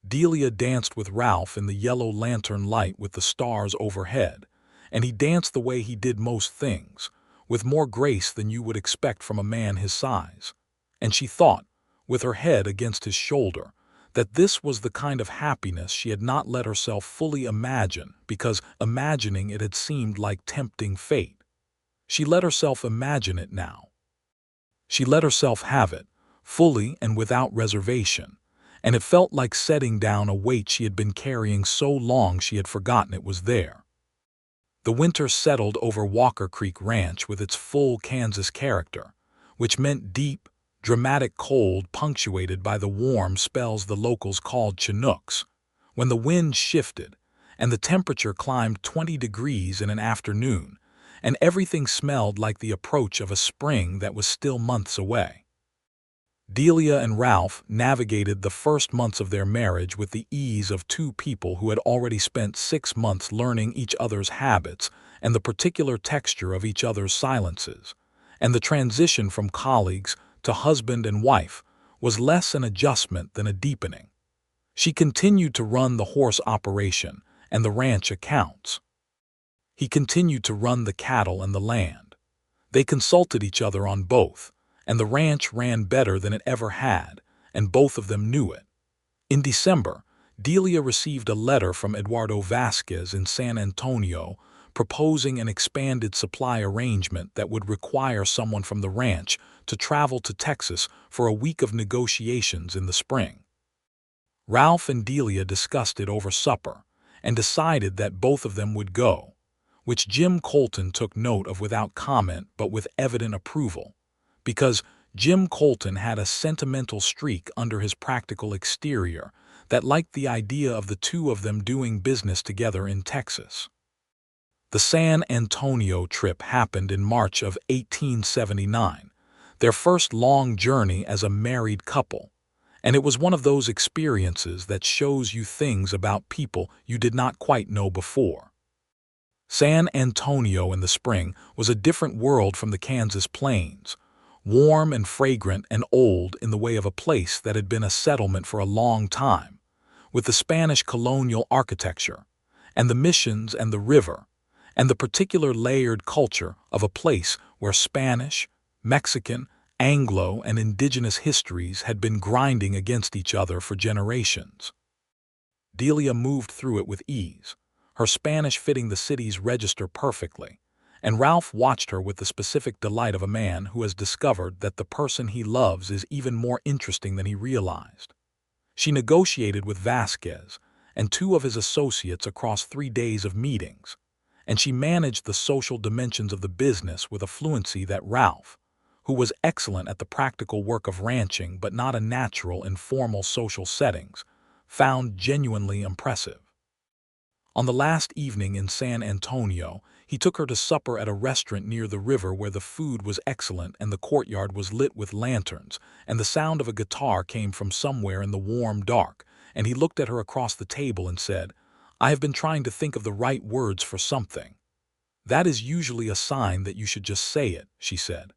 Delia danced with Ralph in the yellow lantern light with the stars overhead, and he danced the way he did most things, with more grace than you would expect from a man his size, and she thought, with her head against his shoulder, that this was the kind of happiness she had not let herself fully imagine because imagining it had seemed like tempting fate. She let herself imagine it now. She let herself have it, fully and without reservation, and it felt like setting down a weight she had been carrying so long she had forgotten it was there. The winter settled over Walker Creek Ranch with its full Kansas character, which meant deep, dramatic cold punctuated by the warm spells the locals called Chinooks, when the wind shifted and the temperature climbed 20 degrees in an afternoon, and everything smelled like the approach of a spring that was still months away. Delia and Ralph navigated the first months of their marriage with the ease of two people who had already spent 6 months learning each other's habits and the particular texture of each other's silences, and the transition from colleagues to husband and wife was less an adjustment than a deepening. She continued to run the horse operation and the ranch accounts. He continued to run the cattle and the land. They consulted each other on both, and the ranch ran better than it ever had, and both of them knew it. In December, Delia received a letter from Eduardo Vasquez in San Antonio proposing an expanded supply arrangement that would require someone from the ranch to travel to Texas for a week of negotiations in the spring. Ralph and Delia discussed it over supper and decided that both of them would go, which Jim Colton took note of without comment but with evident approval, because Jim Colton had a sentimental streak under his practical exterior that liked the idea of the two of them doing business together in Texas. The San Antonio trip happened in March of 1879, their first long journey as a married couple, and it was one of those experiences that shows you things about people you did not quite know before. San Antonio in the spring was a different world from the Kansas plains, warm and fragrant and old in the way of a place that had been a settlement for a long time, with the Spanish colonial architecture, and the missions and the river, and the particular layered culture of a place where Spanish, Mexican, Anglo, and indigenous histories had been grinding against each other for generations. Delia moved through it with ease, her Spanish fitting the city's register perfectly, and Ralph watched her with the specific delight of a man who has discovered that the person he loves is even more interesting than he realized. She negotiated with Vasquez and two of his associates across 3 days of meetings, and she managed the social dimensions of the business with a fluency that Ralph, who was excellent at the practical work of ranching but not a natural in formal social settings, found genuinely impressive. On the last evening in San Antonio, he took her to supper at a restaurant near the river where the food was excellent and the courtyard was lit with lanterns, and the sound of a guitar came from somewhere in the warm dark, and he looked at her across the table and said, "I have been trying to think of the right words for something." "That is usually a sign that you should just say it," she said.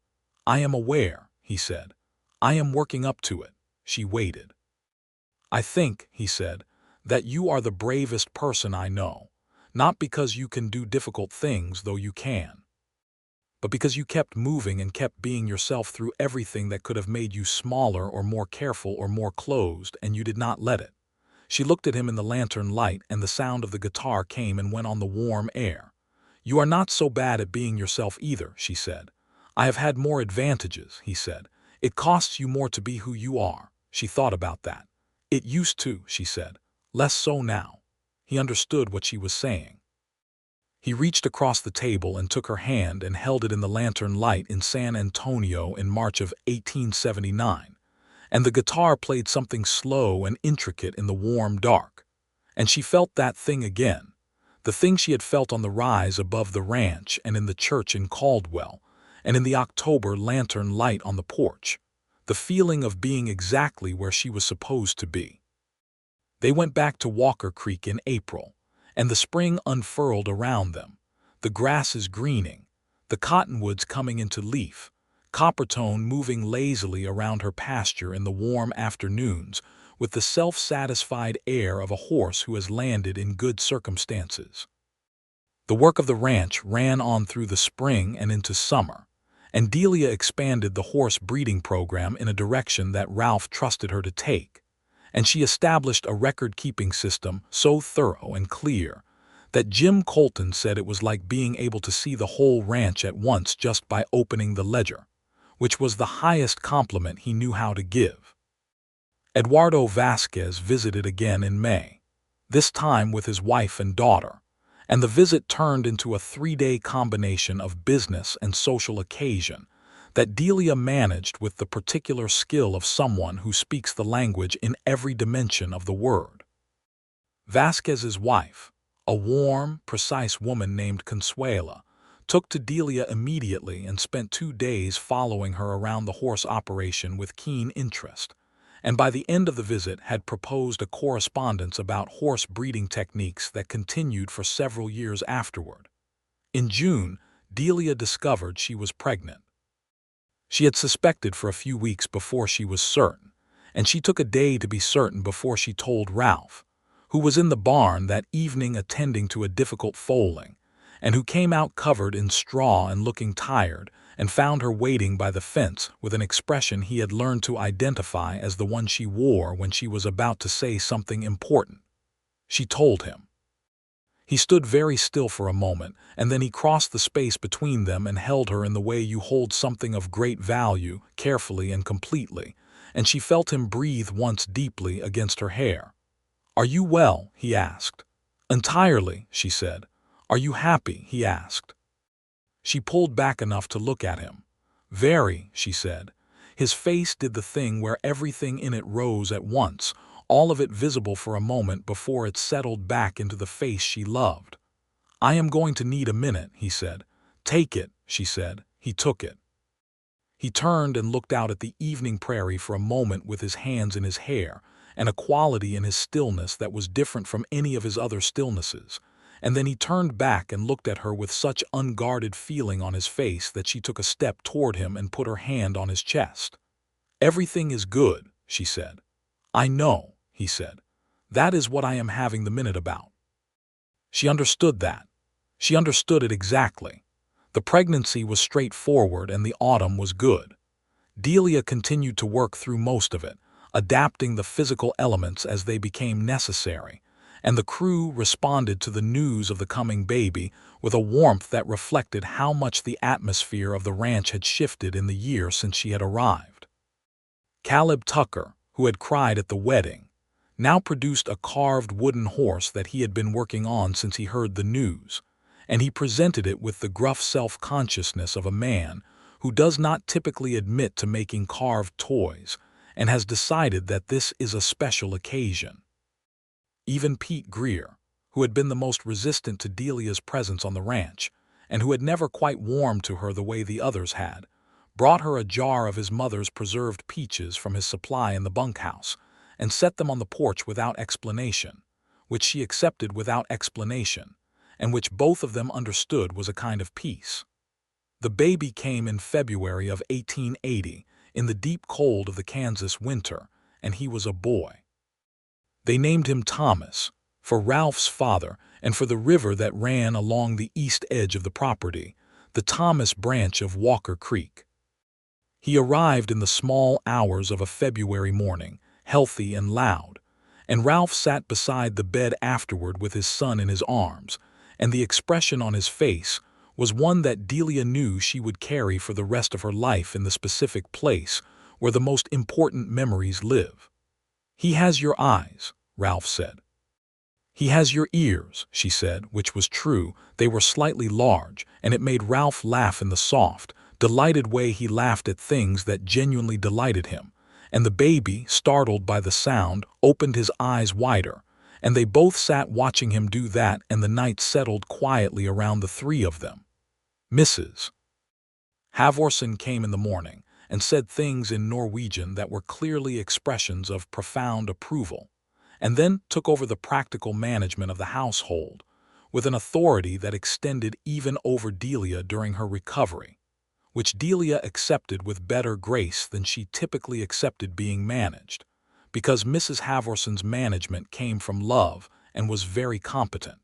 "I am aware," he said. "I am working up to it." She waited. "I think," he said, "that you are the bravest person I know, not because you can do difficult things, though you can, but because you kept moving and kept being yourself through everything that could have made you smaller or more careful or more closed, and you did not let it." She looked at him in the lantern light, and the sound of the guitar came and went on the warm air. "You are not so bad at being yourself either," she said. "I have had more advantages," he said. "It costs you more to be who you are." She thought about that. "It used to," she said. "Less so now." He understood what she was saying. He reached across the table and took her hand and held it in the lantern light in San Antonio in March of 1879, and the guitar played something slow and intricate in the warm dark. And she felt that thing again, the thing she had felt on the rise above the ranch and in the church in Caldwell, and in the October lantern light on the porch, the feeling of being exactly where she was supposed to be. They went back to Walker Creek in April, and the spring unfurled around them, the grasses greening, the cottonwoods coming into leaf, Coppertone moving lazily around her pasture in the warm afternoons with the self-satisfied air of a horse who has landed in good circumstances. The work of the ranch ran on through the spring and into summer, and Delia expanded the horse breeding program in a direction that Ralph trusted her to take, and she established a record-keeping system so thorough and clear that Jim Colton said it was like being able to see the whole ranch at once just by opening the ledger, which was the highest compliment he knew how to give. Eduardo Vasquez visited again in May, this time with his wife and daughter, and the visit turned into a 3-day combination of business and social occasion that Delia managed with the particular skill of someone who speaks the language in every dimension of the word. Vasquez's wife, a warm, precise woman named Consuela, took to Delia immediately and spent 2 days following her around the horse operation with keen interest, and by the end of the visit had proposed a correspondence about horse breeding techniques that continued for several years afterward. In June, Delia discovered she was pregnant. She had suspected for a few weeks before she was certain, and she took a day to be certain before she told Ralph, who was in the barn that evening attending to a difficult foaling, and who came out covered in straw and looking tired, and found her waiting by the fence with an expression he had learned to identify as the one she wore when she was about to say something important. She told him. He stood very still for a moment, and then he crossed the space between them and held her in the way you hold something of great value, carefully and completely, and she felt him breathe once deeply against her hair. "Are you well?" he asked. "Entirely," she said. "Are you happy?" he asked. She pulled back enough to look at him. "Very," she said. His face did the thing where everything in it rose at once, all of it visible for a moment before it settled back into the face she loved. "I am going to need a minute," he said. "Take it," she said. He took it. He turned and looked out at the evening prairie for a moment with his hands in his hair, and a quality in his stillness that was different from any of his other stillnesses. And then he turned back and looked at her with such unguarded feeling on his face that she took a step toward him and put her hand on his chest. "Everything is good," she said. "I know," he said. "That is what I am having the minute about." She understood that. She understood it exactly. The pregnancy was straightforward and the autumn was good. Delia continued to work through most of it, adapting the physical elements as they became necessary, and the crew responded to the news of the coming baby with a warmth that reflected how much the atmosphere of the ranch had shifted in the year since she had arrived. Caleb Tucker, who had cried at the wedding, now produced a carved wooden horse that he had been working on since he heard the news, and he presented it with the gruff self-consciousness of a man who does not typically admit to making carved toys and has decided that this is a special occasion. Even Pete Greer, who had been the most resistant to Delia's presence on the ranch, and who had never quite warmed to her the way the others had, brought her a jar of his mother's preserved peaches from his supply in the bunkhouse, and set them on the porch without explanation, which she accepted without explanation, and which both of them understood was a kind of peace. The baby came in February of 1880, in the deep cold of the Kansas winter, and he was a boy. They named him Thomas, for Ralph's father and for the river that ran along the east edge of the property, the Thomas branch of Walker Creek. He arrived in the small hours of a February morning, healthy and loud, and Ralph sat beside the bed afterward with his son in his arms, and the expression on his face was one that Delia knew she would carry for the rest of her life in the specific place where the most important memories live. "He has your eyes," Ralph said. "He has your ears," she said, which was true. They were slightly large, and it made Ralph laugh in the soft, delighted way he laughed at things that genuinely delighted him, and the baby, startled by the sound, opened his eyes wider, and they both sat watching him do that, and the night settled quietly around the three of them. Mrs. Halvorsen came in the morning and said things in Norwegian that were clearly expressions of profound approval, and then took over the practical management of the household, with an authority that extended even over Delia during her recovery, which Delia accepted with better grace than she typically accepted being managed, because Mrs. Halvorsen's management came from love and was very competent.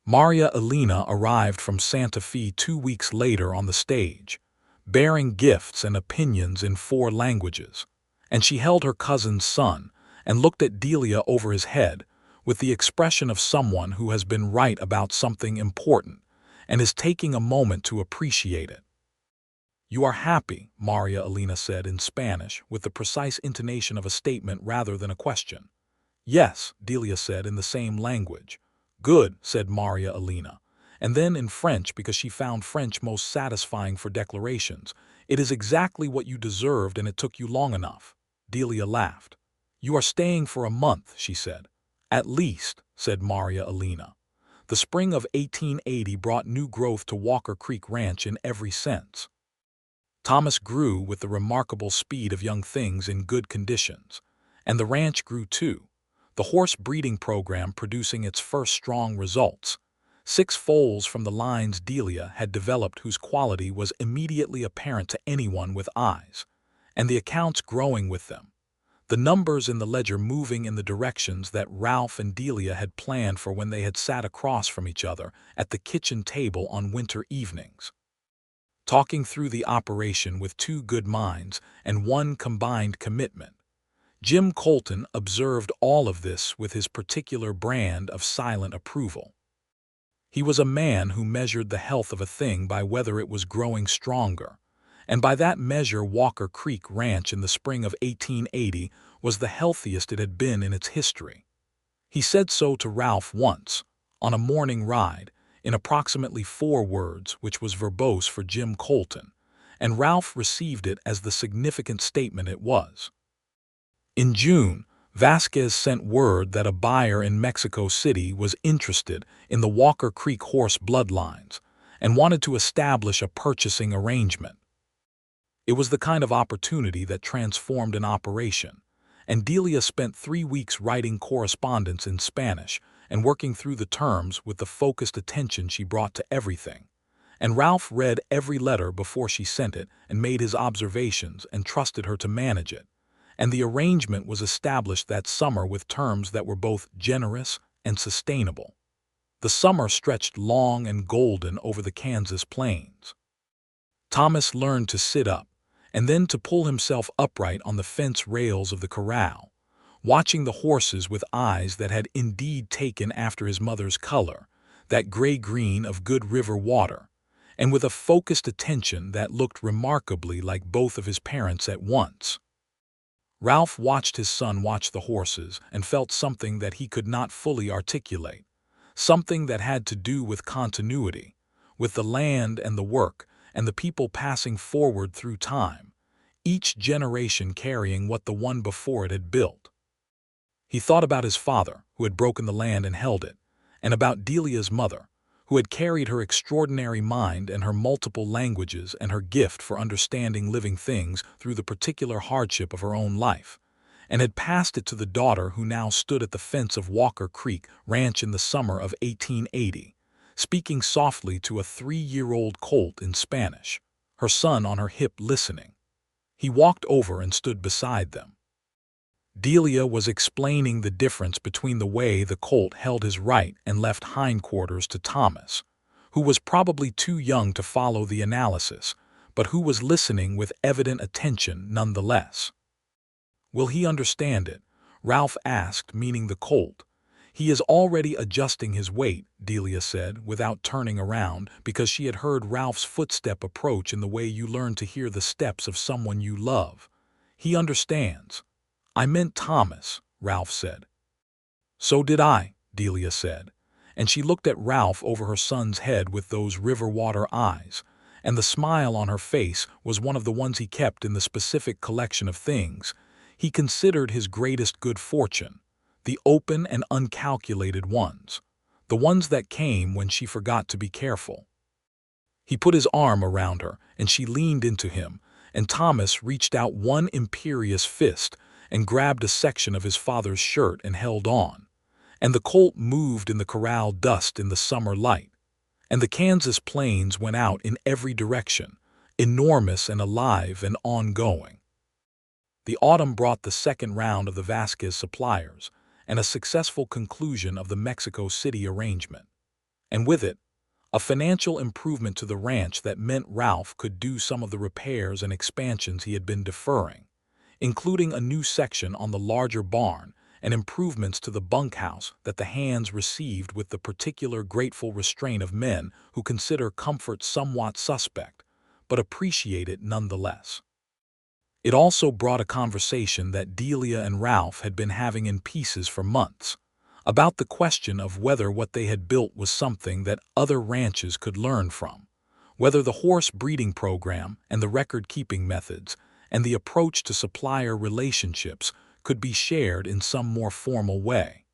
Maria Elena arrived from Santa Fe 2 weeks later on the stage, bearing gifts and opinions in 4 languages, and she held her cousin's son and looked at Delia over his head with the expression of someone who has been right about something important and is taking a moment to appreciate it. "You are happy," Maria Elena said in Spanish with the precise intonation of a statement rather than a question. "Yes," Delia said in the same language. "Good," said Maria Elena, and then in French because she found French most satisfying for declarations. "It is exactly what you deserved and it took you long enough." Delia laughed. "You are staying for a month," she said. "At least," said Maria Elena. The spring of 1880 brought new growth to Walker Creek Ranch in every sense. Thomas grew with the remarkable speed of young things in good conditions, and the ranch grew too, the horse breeding program producing its first strong results. 6 foals from the lines Delia had developed whose quality was immediately apparent to anyone with eyes, and the accounts growing with them, the numbers in the ledger moving in the directions that Ralph and Delia had planned for when they had sat across from each other at the kitchen table on winter evenings, talking through the operation with 2 good minds and 1 combined commitment. Jim Colton observed all of this with his particular brand of silent approval. He was a man who measured the health of a thing by whether it was growing stronger, and by that measure Walker Creek Ranch in the spring of 1880 was the healthiest it had been in its history. He said so to Ralph once, on a morning ride, in approximately 4 words, which was verbose for Jim Colton, and Ralph received it as the significant statement it was. In June, Vasquez sent word that a buyer in Mexico City was interested in the Walker Creek horse bloodlines and wanted to establish a purchasing arrangement. It was the kind of opportunity that transformed an operation, and Delia spent 3 weeks writing correspondence in Spanish and working through the terms with the focused attention she brought to everything. And Ralph read every letter before she sent it and made his observations and trusted her to manage it. And the arrangement was established that summer with terms that were both generous and sustainable. The summer stretched long and golden over the Kansas plains. Thomas learned to sit up, and then to pull himself upright on the fence rails of the corral, watching the horses with eyes that had indeed taken after his mother's color, that gray-green of good river water, and with a focused attention that looked remarkably like both of his parents at once. Ralph watched his son watch the horses and felt something that he could not fully articulate, something that had to do with continuity, with the land and the work and the people passing forward through time, each generation carrying what the one before it had built. He thought about his father, who had broken the land and held it, and about Delia's mother, who had carried her extraordinary mind and her multiple languages and her gift for understanding living things through the particular hardship of her own life, and had passed it to the daughter who now stood at the fence of Walker Creek Ranch in the summer of 1880, speaking softly to a 3-year-old colt in Spanish, her son on her hip listening. He walked over and stood beside them. Delia was explaining the difference between the way the colt held his right and left hindquarters to Thomas, who was probably too young to follow the analysis, but who was listening with evident attention nonetheless. "Will he understand it?" Ralph asked, meaning the colt. "He is already adjusting his weight," Delia said, without turning around, because she had heard Ralph's footstep approach in the way you learn to hear the steps of someone you love. "He understands." "I meant Thomas," Ralph said. "So did I," Delia said, and she looked at Ralph over her son's head with those river water eyes, and the smile on her face was one of the ones he kept in the specific collection of things he considered his greatest good fortune, the open and uncalculated ones, the ones that came when she forgot to be careful. He put his arm around her, and she leaned into him, and Thomas reached out one imperious fist and grabbed a section of his father's shirt and held on, and the colt moved in the corral dust in the summer light, and the Kansas plains went out in every direction, enormous and alive and ongoing. The autumn brought the second round of the Vasquez suppliers and a successful conclusion of the Mexico City arrangement, and with it, a financial improvement to the ranch that meant Ralph could do some of the repairs and expansions he had been deferring, including a new section on the larger barn and improvements to the bunkhouse that the hands received with the particular grateful restraint of men who consider comfort somewhat suspect, but appreciate it nonetheless. It also brought a conversation that Delia and Ralph had been having in pieces for months, about the question of whether what they had built was something that other ranches could learn from, whether the horse breeding program and the record-keeping methods and the approach to supplier relationships could be shared in some more formal way.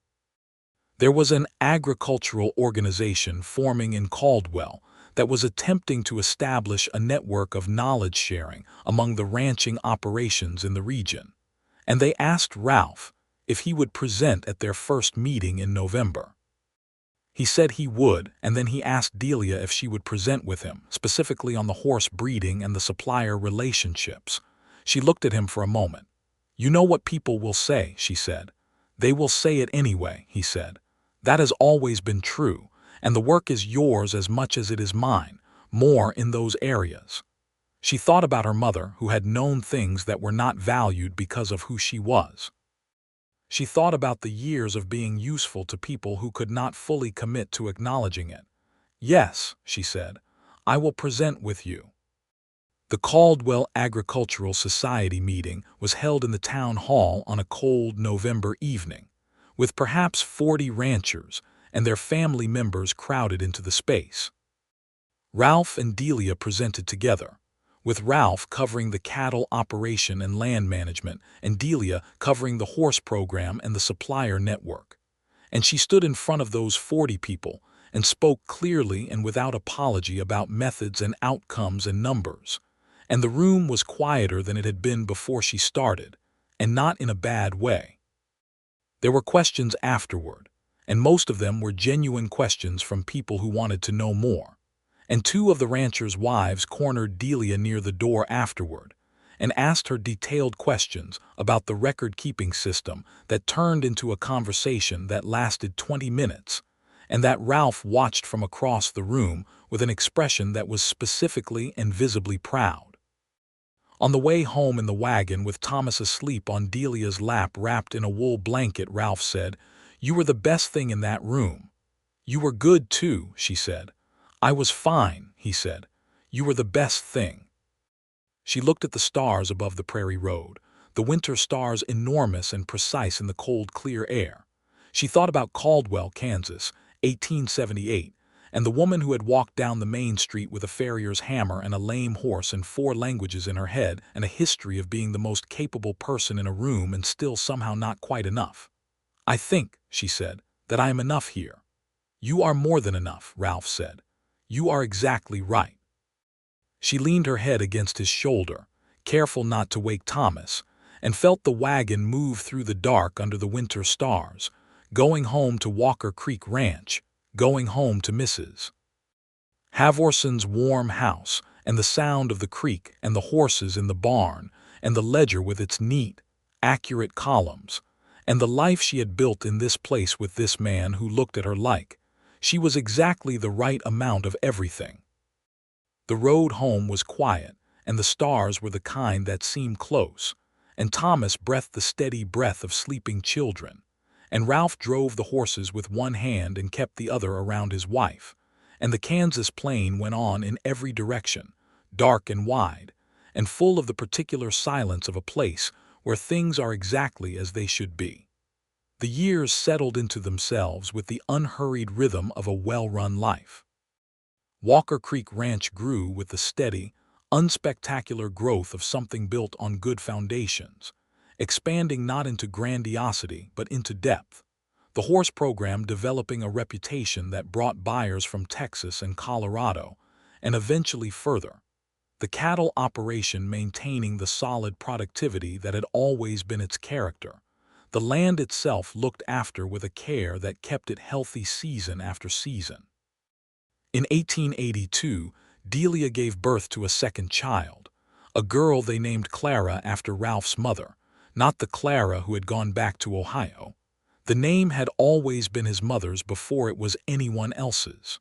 There was an agricultural organization forming in Caldwell that was attempting to establish a network of knowledge sharing among the ranching operations in the region, and they asked Ralph if he would present at their first meeting in November. He said he would, and then he asked Delia if she would present with him, specifically on the horse breeding and the supplier relationships. She looked at him for a moment. "You know what people will say," she said. "They will say it anyway," he said. "That has always been true, and the work is yours as much as it is mine, more in those areas." She thought about her mother, who had known things that were not valued because of who she was. She thought about the years of being useful to people who could not fully commit to acknowledging it, "Yes," she said, "I will present with you." The Caldwell Agricultural Society meeting was held in the town hall on a cold November evening, with perhaps 40 ranchers and their family members crowded into the space. Ralph and Delia presented together, with Ralph covering the cattle operation and land management, and Delia covering the horse program and the supplier network. And she stood in front of those 40 people and spoke clearly and without apology about methods and outcomes and numbers. And the room was quieter than it had been before she started, and not in a bad way. There were questions afterward, and most of them were genuine questions from people who wanted to know more. And two of the ranchers' wives cornered Delia near the door afterward and asked her detailed questions about the record-keeping system that turned into a conversation that lasted 20 minutes, and that Ralph watched from across the room with an expression that was specifically and visibly proud. On the way home in the wagon with Thomas asleep on Delia's lap wrapped in a wool blanket, Ralph said, "You were the best thing in that room." "You were good too," she said. "I was fine," he said. "You were the best thing." She looked at the stars above the prairie road, the winter stars enormous and precise in the cold, clear air. She thought about Caldwell, Kansas, 1878, and the woman who had walked down the main street with a farrier's hammer and a lame horse and 4 languages in her head and a history of being the most capable person in a room and still somehow not quite enough. "I think," she said, "that I am enough here." "You are more than enough," Ralph said. "You are exactly right." She leaned her head against his shoulder, careful not to wake Thomas, and felt the wagon move through the dark under the winter stars, going home to Walker Creek Ranch, going home to Mrs. Havorson's warm house, and the sound of the creek and the horses in the barn, and the ledger with its neat, accurate columns, and the life she had built in this place with this man who looked at her like she was exactly the right amount of everything. The road home was quiet, and the stars were the kind that seemed close, and Thomas breathed the steady breath of sleeping children, and Ralph drove the horses with one hand and kept the other around his wife, and the Kansas plain went on in every direction, dark and wide, and full of the particular silence of a place where things are exactly as they should be. The years settled into themselves with the unhurried rhythm of a well-run life. Walker Creek Ranch grew with the steady, unspectacular growth of something built on good foundations, expanding not into grandiosity but into depth. The horse program developing a reputation that brought buyers from Texas and Colorado, and eventually further. The cattle operation maintaining the solid productivity that had always been its character. The land itself looked after with a care that kept it healthy season after season. In 1882, Delia gave birth to a second child, a girl they named Clara after Ralph's mother, not the Clara who had gone back to Ohio. The name had always been his mother's before it was anyone else's.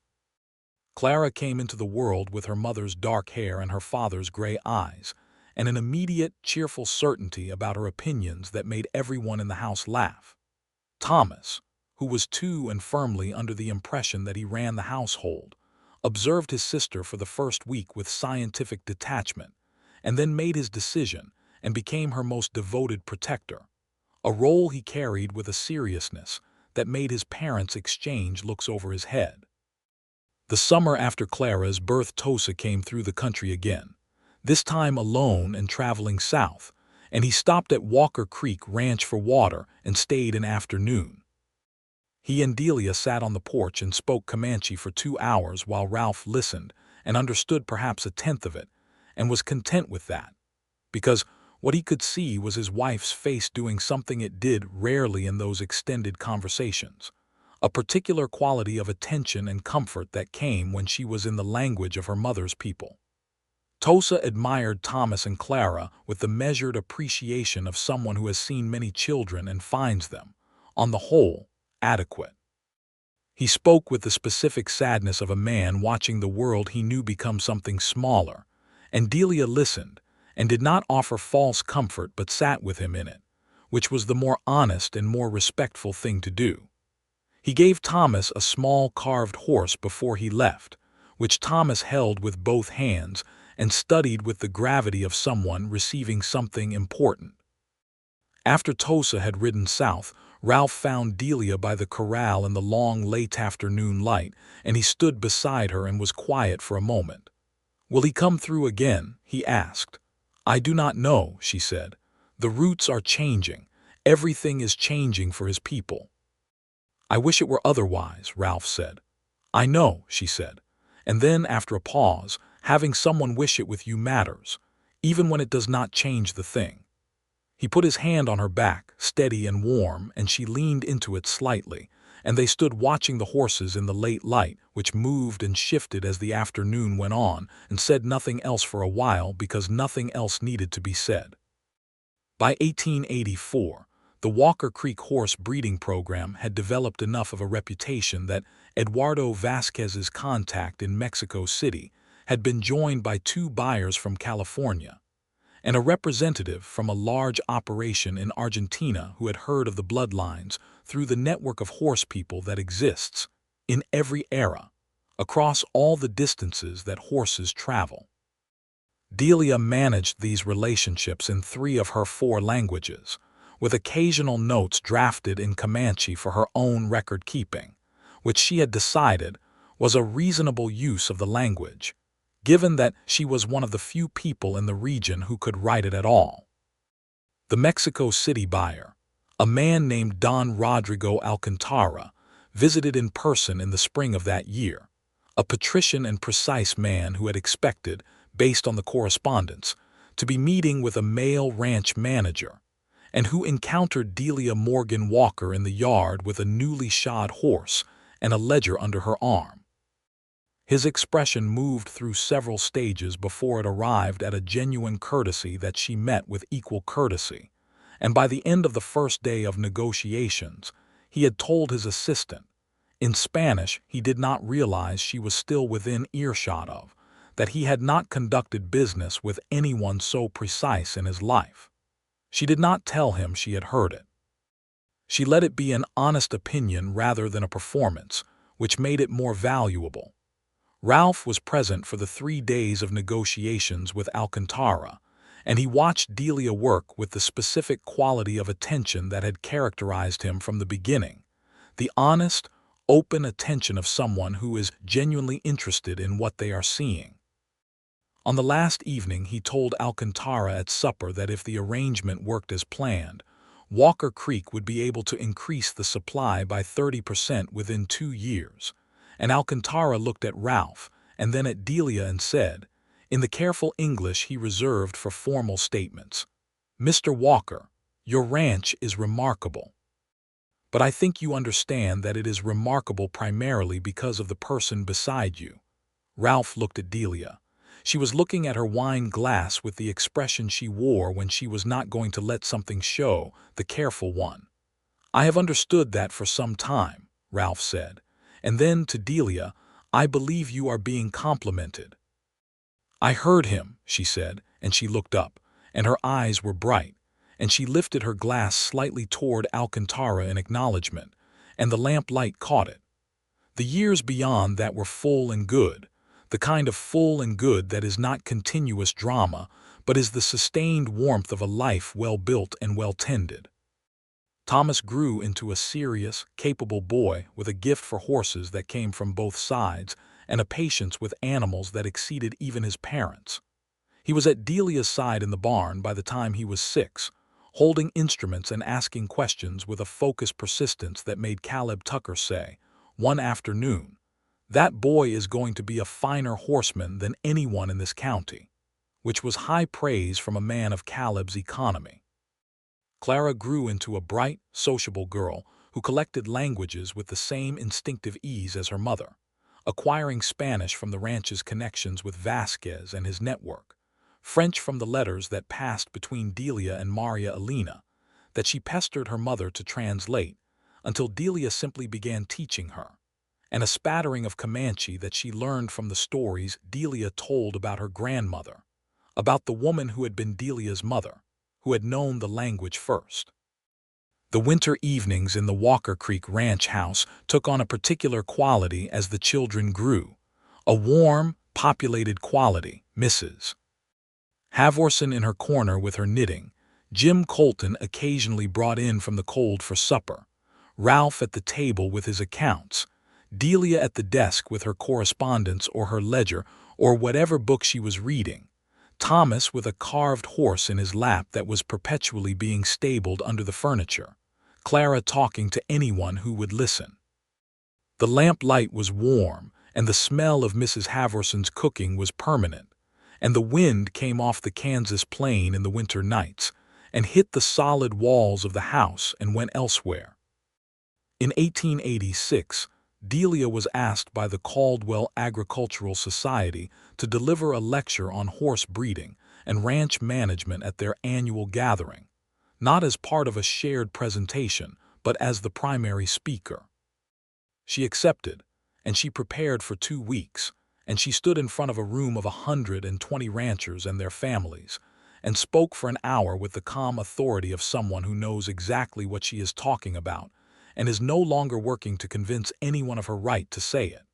Clara came into the world with her mother's dark hair and her father's gray eyes, and an immediate, cheerful certainty about her opinions that made everyone in the house laugh. Thomas, who was too and firmly under the impression that he ran the household, observed his sister for the first week with scientific detachment, and then made his decision and became her most devoted protector, a role he carried with a seriousness that made his parents exchange looks over his head. The summer after Clara's birth, Tosa came through the country again, this time alone and traveling south, and he stopped at Walker Creek Ranch for water and stayed an afternoon. He and Delia sat on the porch and spoke Comanche for 2 hours while Ralph listened and understood perhaps a tenth of it, and was content with that, because what he could see was his wife's face doing something it did rarely in those extended conversations, a particular quality of attention and comfort that came when she was in the language of her mother's people. Tosa admired Thomas and Clara with the measured appreciation of someone who has seen many children and finds them, on the whole, adequate. He spoke with the specific sadness of a man watching the world he knew become something smaller, and Delia listened and did not offer false comfort but sat with him in it, which was the more honest and more respectful thing to do. He gave Thomas a small carved horse before he left, which Thomas held with both hands and studied with the gravity of someone receiving something important. After Tosa had ridden south, Ralph found Delia by the corral in the long late afternoon light, and he stood beside her and was quiet for a moment. "Will he come through again?" he asked. "I do not know," she said. "The routes are changing. Everything is changing for his people." "I wish it were otherwise," Ralph said. "I know," she said. And then, after a pause, "Having someone wish it with you matters, even when it does not change the thing." He put his hand on her back, steady and warm, and she leaned into it slightly, and they stood watching the horses in the late light, which moved and shifted as the afternoon went on, and said nothing else for a while because nothing else needed to be said. By 1884, the Walker Creek horse breeding program had developed enough of a reputation that Eduardo Vasquez's contact in Mexico City had been joined by 2 buyers from California, and a representative from a large operation in Argentina who had heard of the bloodlines through the network of horse people that exists in every era, across all the distances that horses travel. Delia managed these relationships in 3 of her 4 languages, with occasional notes drafted in Comanche for her own record-keeping, which she had decided was a reasonable use of the language, given that she was one of the few people in the region who could write it at all. The Mexico City buyer, a man named Don Rodrigo Alcantara, visited in person in the spring of that year, a patrician and precise man who had expected, based on the correspondence, to be meeting with a male ranch manager, and who encountered Delia Morgan Walker in the yard with a newly shod horse and a ledger under her arm. His expression moved through several stages before it arrived at a genuine courtesy that she met with equal courtesy, and by the end of the first day of negotiations, he had told his assistant, in Spanish he did not realize she was still within earshot of, that he had not conducted business with anyone so precise in his life. She did not tell him she had heard it. She let it be an honest opinion rather than a performance, which made it more valuable. Ralph was present for the 3 days of negotiations with Alcantara, and he watched Delia work with the specific quality of attention that had characterized him from the beginning, the honest, open attention of someone who is genuinely interested in what they are seeing. On the last evening he told Alcantara at supper that if the arrangement worked as planned, Walker Creek would be able to increase the supply by 30% within 2 years, and Alcantara looked at Ralph and then at Delia and said, in the careful English he reserved for formal statements, "Mr. Walker, your ranch is remarkable. But I think you understand that it is remarkable primarily because of the person beside you." Ralph looked at Delia. She was looking at her wine glass with the expression she wore when she was not going to let something show, the careful one. "I have understood that for some time," Ralph said. And then to Delia, "I believe you are being complimented." "I heard him," she said, and she looked up, and her eyes were bright, and she lifted her glass slightly toward Alcantara in acknowledgement, and the lamplight caught it. The years beyond that were full and good, the kind of full and good that is not continuous drama, but is the sustained warmth of a life well built and well tended. Thomas grew into a serious, capable boy with a gift for horses that came from both sides and a patience with animals that exceeded even his parents. He was at Delia's side in the barn by the time he was 6, holding instruments and asking questions with a focused persistence that made Caleb Tucker say, one afternoon, "That boy is going to be a finer horseman than anyone in this county," which was high praise from a man of Caleb's economy. Clara grew into a bright, sociable girl who collected languages with the same instinctive ease as her mother, acquiring Spanish from the ranch's connections with Vasquez and his network, French from the letters that passed between Delia and Maria Elena, that she pestered her mother to translate, until Delia simply began teaching her, and a spattering of Comanche that she learned from the stories Delia told about her grandmother, about the woman who had been Delia's mother, who had known the language first. The winter evenings in the Walker Creek Ranch house took on a particular quality as the children grew. A warm, populated quality, Mrs. Havorson in her corner with her knitting, Jim Colton occasionally brought in from the cold for supper, Ralph at the table with his accounts, Delia at the desk with her correspondence or her ledger or whatever book she was reading, Thomas with a carved horse in his lap that was perpetually being stabled under the furniture, Clara talking to anyone who would listen. The lamplight was warm, and the smell of Mrs. Havorson's cooking was permanent, and the wind came off the Kansas plain in the winter nights and hit the solid walls of the house and went elsewhere. In 1886, Delia was asked by the Caldwell Agricultural Society to deliver a lecture on horse breeding and ranch management at their annual gathering, not as part of a shared presentation, but as the primary speaker. She accepted, and she prepared for 2 weeks, and she stood in front of a room of 120 ranchers and their families, and spoke for an hour with the calm authority of someone who knows exactly what she is talking about, and is no longer working to convince anyone of her right to say it.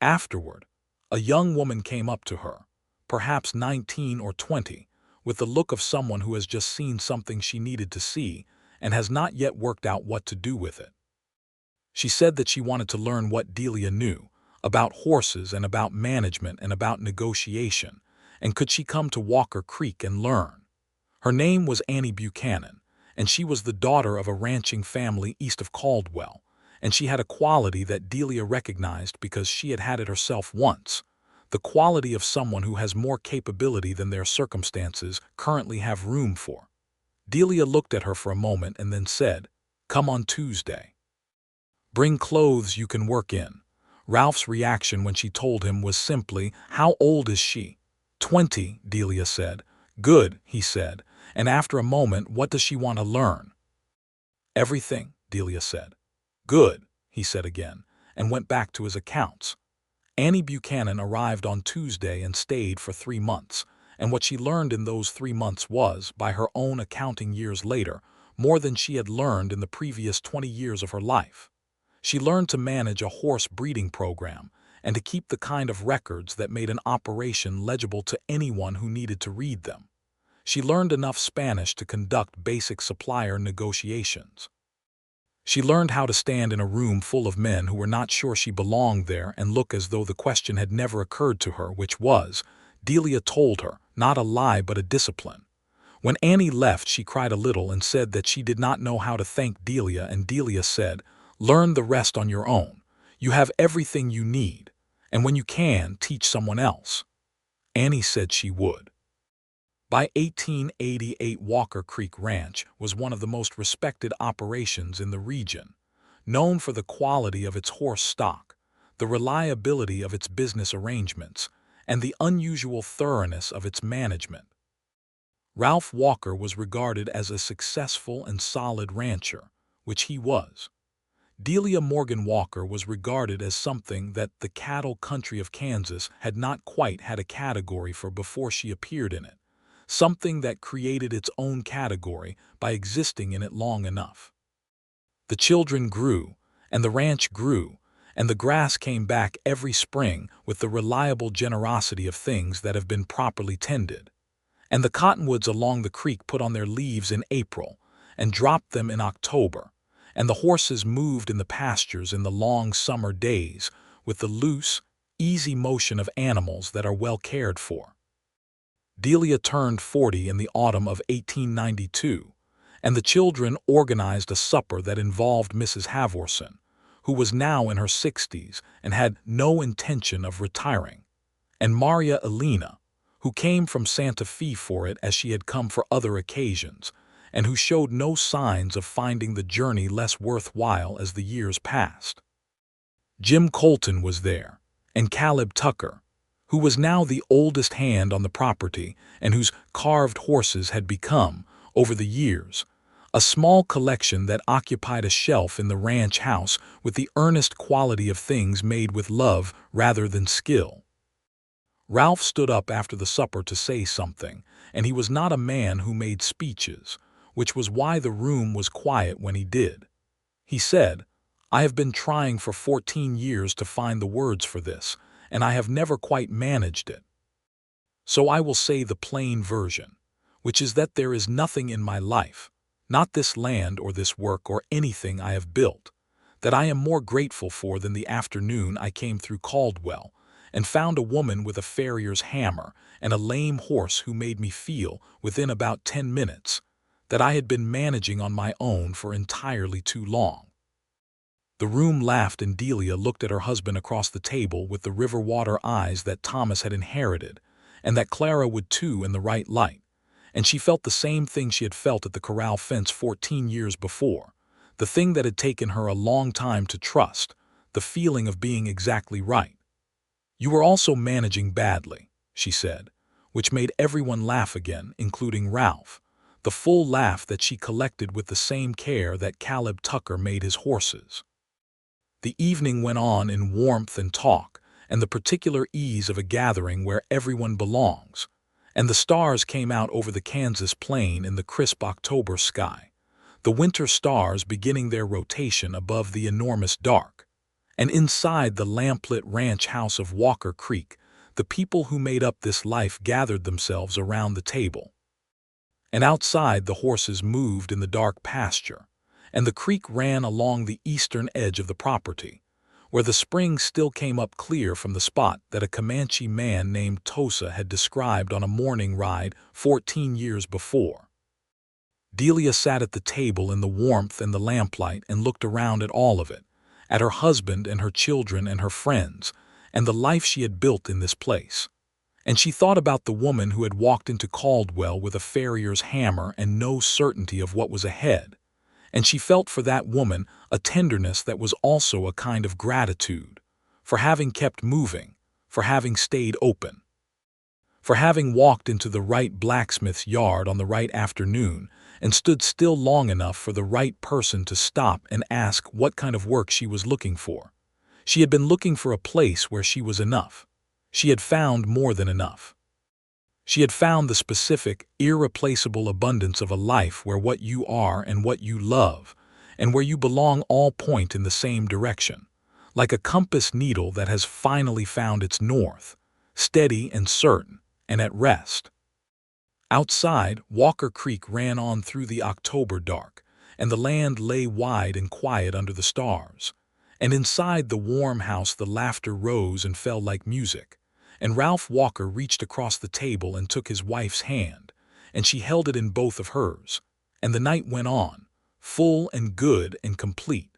Afterward, a young woman came up to her, perhaps 19 or 20, with the look of someone who has just seen something she needed to see and has not yet worked out what to do with it. She said that she wanted to learn what Delia knew about horses and about management and about negotiation, and could she come to Walker Creek and learn. Her name was Annie Buchanan, and she was the daughter of a ranching family east of Caldwell, and she had a quality that Delia recognized because she had had it herself once, the quality of someone who has more capability than their circumstances currently have room for. Delia looked at her for a moment and then said, "Come on Tuesday. Bring clothes you can work in." Ralph's reaction when she told him was simply, "How old is she?" 20, Delia said. "Good," he said, and after a moment, "What does she want to learn?" "Everything," Delia said. "Good," he said again, and went back to his accounts. Annie Buchanan arrived on Tuesday and stayed for 3 months, and what she learned in those 3 months was, by her own accounting years later, more than she had learned in the previous 20 years of her life. She learned to manage a horse breeding program and to keep the kind of records that made an operation legible to anyone who needed to read them. She learned enough Spanish to conduct basic supplier negotiations. She learned how to stand in a room full of men who were not sure she belonged there and look as though the question had never occurred to her, which was, Delia told her, not a lie but a discipline. When Annie left, she cried a little and said that she did not know how to thank Delia, and Delia said, "Learn the rest on your own. You have everything you need, and when you can, teach someone else." Annie said she would. By 1888, Walker Creek Ranch was one of the most respected operations in the region, known for the quality of its horse stock, the reliability of its business arrangements, and the unusual thoroughness of its management. Ralph Walker was regarded as a successful and solid rancher, which he was. Delia Morgan Walker was regarded as something that the cattle country of Kansas had not quite had a category for before she appeared in it, something that created its own category by existing in it long enough. The children grew, and the ranch grew, and the grass came back every spring with the reliable generosity of things that have been properly tended, and the cottonwoods along the creek put on their leaves in April and dropped them in October, and the horses moved in the pastures in the long summer days with the loose, easy motion of animals that are well cared for. Delia turned 40 in the autumn of 1892, and the children organized a supper that involved Mrs. Havorson, who was now in her 60s and had no intention of retiring, and Maria Elena, who came from Santa Fe for it as she had come for other occasions, and who showed no signs of finding the journey less worthwhile as the years passed. Jim Colton was there, and Caleb Tucker, who was now the oldest hand on the property and whose carved horses had become, over the years, a small collection that occupied a shelf in the ranch house with the earnest quality of things made with love rather than skill. Ralph stood up after the supper to say something, and he was not a man who made speeches. which was why the room was quiet when he did. He said, "I have been trying for 14 years to find the words for this, and I have never quite managed it. So I will say the plain version, which is that there is nothing in my life, not this land or this work or anything I have built, that I am more grateful for than the afternoon I came through Caldwell and found a woman with a farrier's hammer and a lame horse who made me feel, within about 10 minutes, that I had been managing on my own for entirely too long." The room laughed and Delia looked at her husband across the table with the river water eyes that Thomas had inherited, and that Clara would too in the right light, and she felt the same thing she had felt at the corral fence 14 years before, the thing that had taken her a long time to trust, the feeling of being exactly right. "You were also managing badly," she said, which made everyone laugh again, including Ralph, the full laugh that she collected with the same care that Caleb Tucker made his horses. The evening went on in warmth and talk, and the particular ease of a gathering where everyone belongs, and the stars came out over the Kansas plain in the crisp October sky, the winter stars beginning their rotation above the enormous dark. And inside the lamplit ranch house of Walker Creek, the people who made up this life gathered themselves around the table. And outside the horses moved in the dark pasture, and the creek ran along the eastern edge of the property, where the spring still came up clear from the spot that a Comanche man named Tosa had described on a morning ride 14 years before. Delia sat at the table in the warmth and the lamplight and looked around at all of it, at her husband and her children and her friends, and the life she had built in this place. And she thought about the woman who had walked into Caldwell with a farrier's hammer and no certainty of what was ahead, and she felt for that woman a tenderness that was also a kind of gratitude, for having kept moving, for having stayed open, for having walked into the right blacksmith's yard on the right afternoon and stood still long enough for the right person to stop and ask what kind of work she was looking for. She had been looking for a place where she was enough. She had found more than enough. She had found the specific, irreplaceable abundance of a life where what you are and what you love, and where you belong all point in the same direction, like a compass needle that has finally found its north, steady and certain, and at rest. Outside, Walker Creek ran on through the October dark, and the land lay wide and quiet under the stars. And inside the warm house the laughter rose and fell like music, and Ralph Walker reached across the table and took his wife's hand, and she held it in both of hers, and the night went on, full and good and complete.